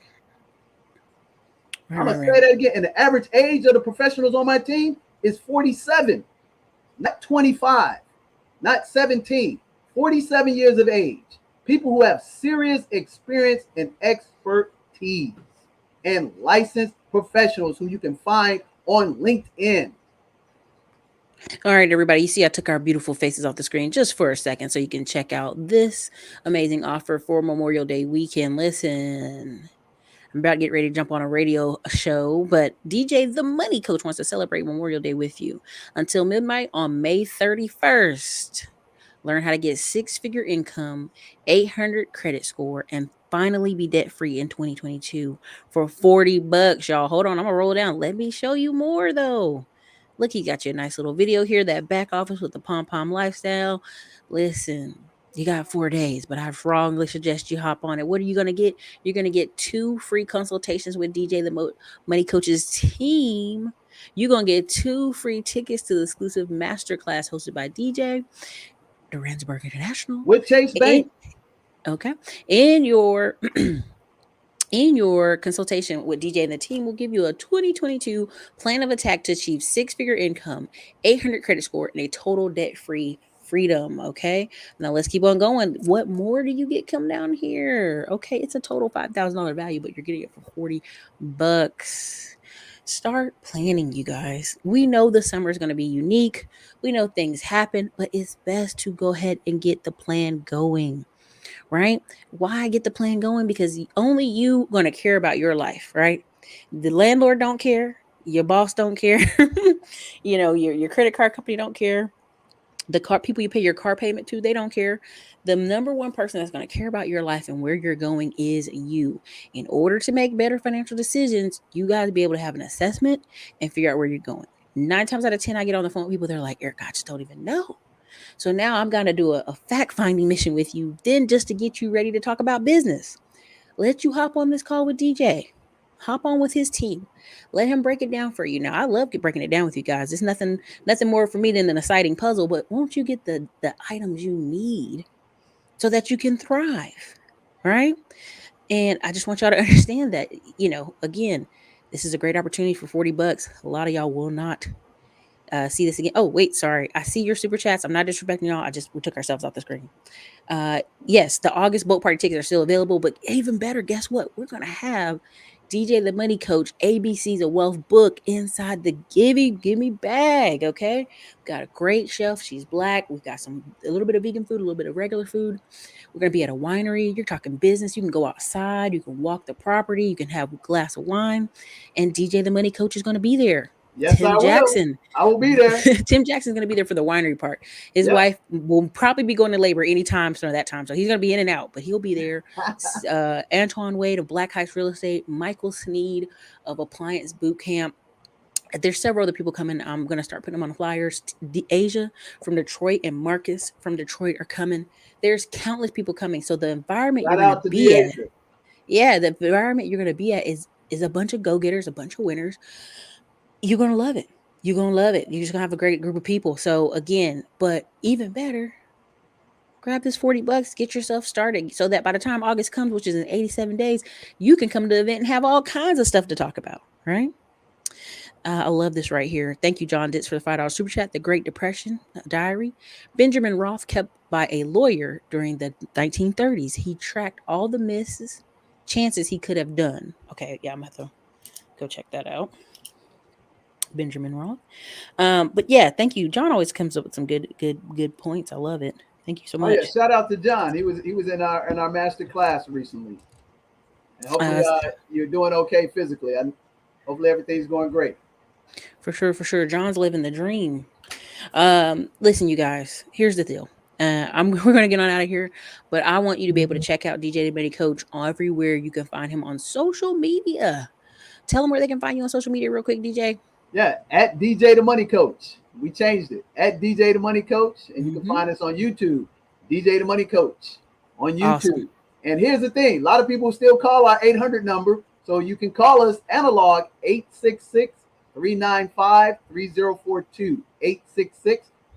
I'm going to say that again. And the average age of the professionals on my team is 47, not 25, not 17, 47 years of age. People who have serious experience and expertise, and licensed professionals who you can find on LinkedIn. All right, everybody. You see, I took our beautiful faces off the screen just for a second so you can check out this amazing offer for Memorial Day weekend. Listen, I'm about to get ready to jump on a radio show, but DJ the Money Coach wants to celebrate Memorial Day with you until midnight on May 31st. Learn how to get six-figure income, 800 credit score, and finally be debt-free in 2022 for $40, y'all. Hold on, I'm gonna roll down. Let me show you more though. Look, he got you a nice little video here, that back office with the pom-pom lifestyle. Listen, you got 4 days, but I strongly suggest you hop on it. What are you going to get? You're going to get 2 free consultations with DJ the Money Coach's team. You're going to get 2 free tickets to the exclusive masterclass hosted by DJ Duransburg International. With Chase Bank. Okay. In your in your consultation with DJ and the team, will give you a 2022 plan of attack to achieve six-figure income, 800 credit score, and a total debt-free freedom. Okay. Now let's keep on going. What more do you get? Come down here. Okay. It's a total $5,000 value, but you're getting it for $40. Start planning, you guys. We know the summer is going to be unique. We know things happen, but it's best to go ahead and get the plan going, right? Why get the plan going? Because only you going to care about your life, right? The landlord don't care. Your boss don't care. Your credit card company don't care. The car people you pay your car payment to, they don't care. The number one person that's going to care about your life and where you're going is you. In order to make better financial decisions, you got to be able to have an assessment and figure out where you're going. 9 times out of 10, I get on the phone with people, they're like, Eric, I just don't even know. So now I'm going to do a fact-finding mission with you, then just to get you ready to talk about business. Let you hop on this call with DJ. Hop on with his team. Let him break it down for you. Now, I love breaking it down with you guys. It's nothing more for me than an exciting puzzle, but won't you get the items you need so that you can thrive, right? And I just want y'all to understand that, again, this is a great opportunity for $40. A lot of y'all will not see this again. Oh, wait, sorry. I see your super chats. I'm not disrespecting y'all. We took ourselves off the screen. Yes, the August boat party tickets are still available, but even better, guess what? We're going to have DJ the Money Coach ABC's of Wealth book inside the Gimme bag, okay? We've got a great chef. She's Black. We've got a little bit of vegan food, a little bit of regular food. We're going to be at a winery. You're talking business. You can go outside. You can walk the property. You can have a glass of wine. And DJ the Money Coach is going to be there. Yes, I Tim will. Jackson. I will be there. Tim Jackson's going to be there for the winery part. His Yep. wife will probably be going to labor anytime soon at that time. So he's going to be in and out, but he'll be there. Antoine Wade of Black Heights Real Estate, Michael Sneed of Appliance Boot Camp. There's several other people coming. I'm going to start putting them on the flyers. Asia from Detroit and Marcus from Detroit are coming. There's countless people coming. So the environment you're Shout going to out to be at, Deasia. yeah, the environment you're going to be at is a bunch of go-getters, a bunch of winners. You're going to love it. You're going to love it. You're just going to have a great group of people. So again, but even better, grab this $40, get yourself started so that by the time August comes, which is in 87 days, you can come to the event and have all kinds of stuff to talk about, right? I love this right here. Thank you, John Ditz, for the $5 super chat. The Great Depression Diary. Benjamin Roth, kept by a lawyer during the 1930s. He tracked all the misses, chances he could have done. Okay, yeah, I'm going to have to go check that out. Benjamin Roth. But yeah, thank you. John always comes up with some good points. I love it. Thank you so Oh yeah, much. shout out to John. He was in our master class recently, and hopefully Uh, you're doing okay physically. Hopefully everything's going great. for sure, for sure. John's living the dream. Listen, you guys. Here's the deal. We're gonna get on out of here, but I want you to be able to check out DJ the Money Coach everywhere you can find him on social media. Tell them where they can find you on social media, real quick, DJ. Yeah, at DJ the Money Coach. We changed it. At DJ the Money Coach, and you can Mm-hmm. find us on YouTube. DJ the Money Coach on Awesome. YouTube. And here's the thing: a lot of people still call our 800 number, so you can call us analog 866-395-3042.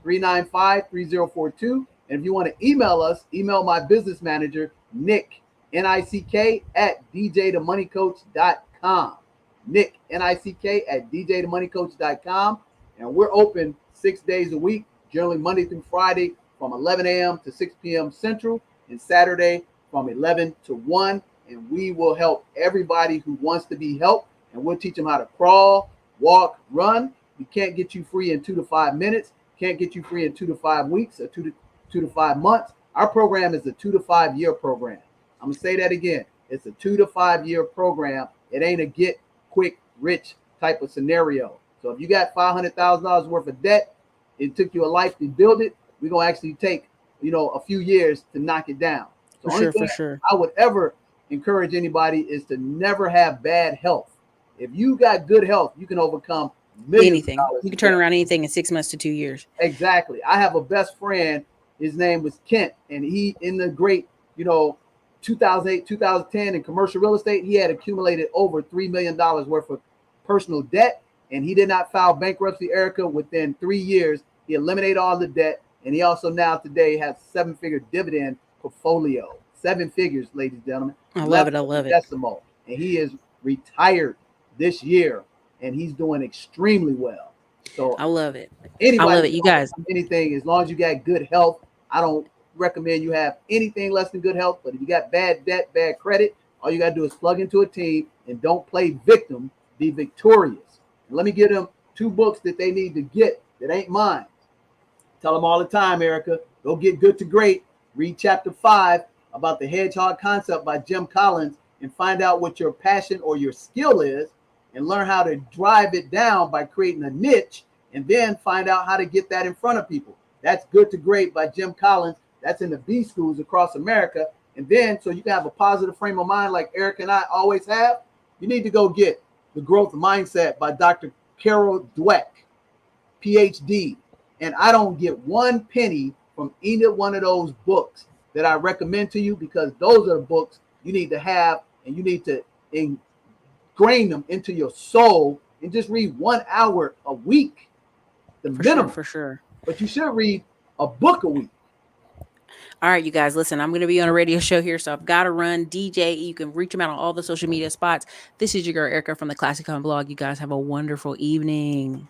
866-395-3042. And if you want to email us, email my business manager, Nick, Nick, at djthemoneycoach.com. Nick, Nick, at djthemoneycoach.com. And we're open 6 days a week, generally Monday through Friday from 11 a.m. to 6 p.m. Central, and Saturday from 11 to 1. And we will help everybody who wants to be helped. And we'll teach them how to crawl, walk, run. We can't get you free in 2 to 5 minutes. Can't get you free in 2 to 5 weeks or 2 to 5 months. Our program is a 2 to 5 year program. I'm going to say that again. It's a 2 to 5 year program. It ain't a get quick rich type of scenario. So if you got $500,000 worth of debt, it took you a life to build it. We're going to actually take, a few years to knock it down. So For only sure, thing for sure. I would ever encourage anybody is to never have bad health. If you got good health, you can overcome millions Anything. of dollars. You can turn around anything in 6 months to 2 years. Exactly. I have a best friend. His name was Kent, and he in the great, 2008, 2010 in commercial real estate, he had accumulated over $3 million worth of personal debt, and he did not file bankruptcy, Ericka. Within 3 years, he eliminated all the debt, and he also now today has a 7-figure dividend portfolio. 7 figures, ladies and gentlemen. I love it. I love it. Decimal. And he is retired this year, and he's doing extremely well. So I love it. anybody, I love it. You guys. anything, as long as you got good health. I don't recommend you have anything less than good health, but if you got bad debt, bad credit, all you got to do is plug into a team and don't play victim, be victorious. And let me give them 2 books that they need to get that ain't mine. Tell them all the time, Ericka, go get Good to Great, read chapter 5 about the hedgehog concept by Jim Collins, and find out what your passion or your skill is, and learn how to drive it down by creating a niche, and then find out how to get that in front of people. That's Good to Great by Jim Collins. That's in the B schools across America. And then, so you can have a positive frame of mind like Eric and I always have, you need to go get The Growth Mindset by Dr. Carol Dweck, PhD. And I don't get 1 penny from either one of those books that I recommend to you, because those are the books you need to have, and you need to ingrain them into your soul, and just read 1 hour a week, the minimum. For sure. But you should read a book a week. All right, you guys, listen, I'm going to be on a radio show here, so I've got to run. DJ, you can reach him out on all the social media spots. This is your girl, Ericka, from the Classic Con blog. You guys have a wonderful evening.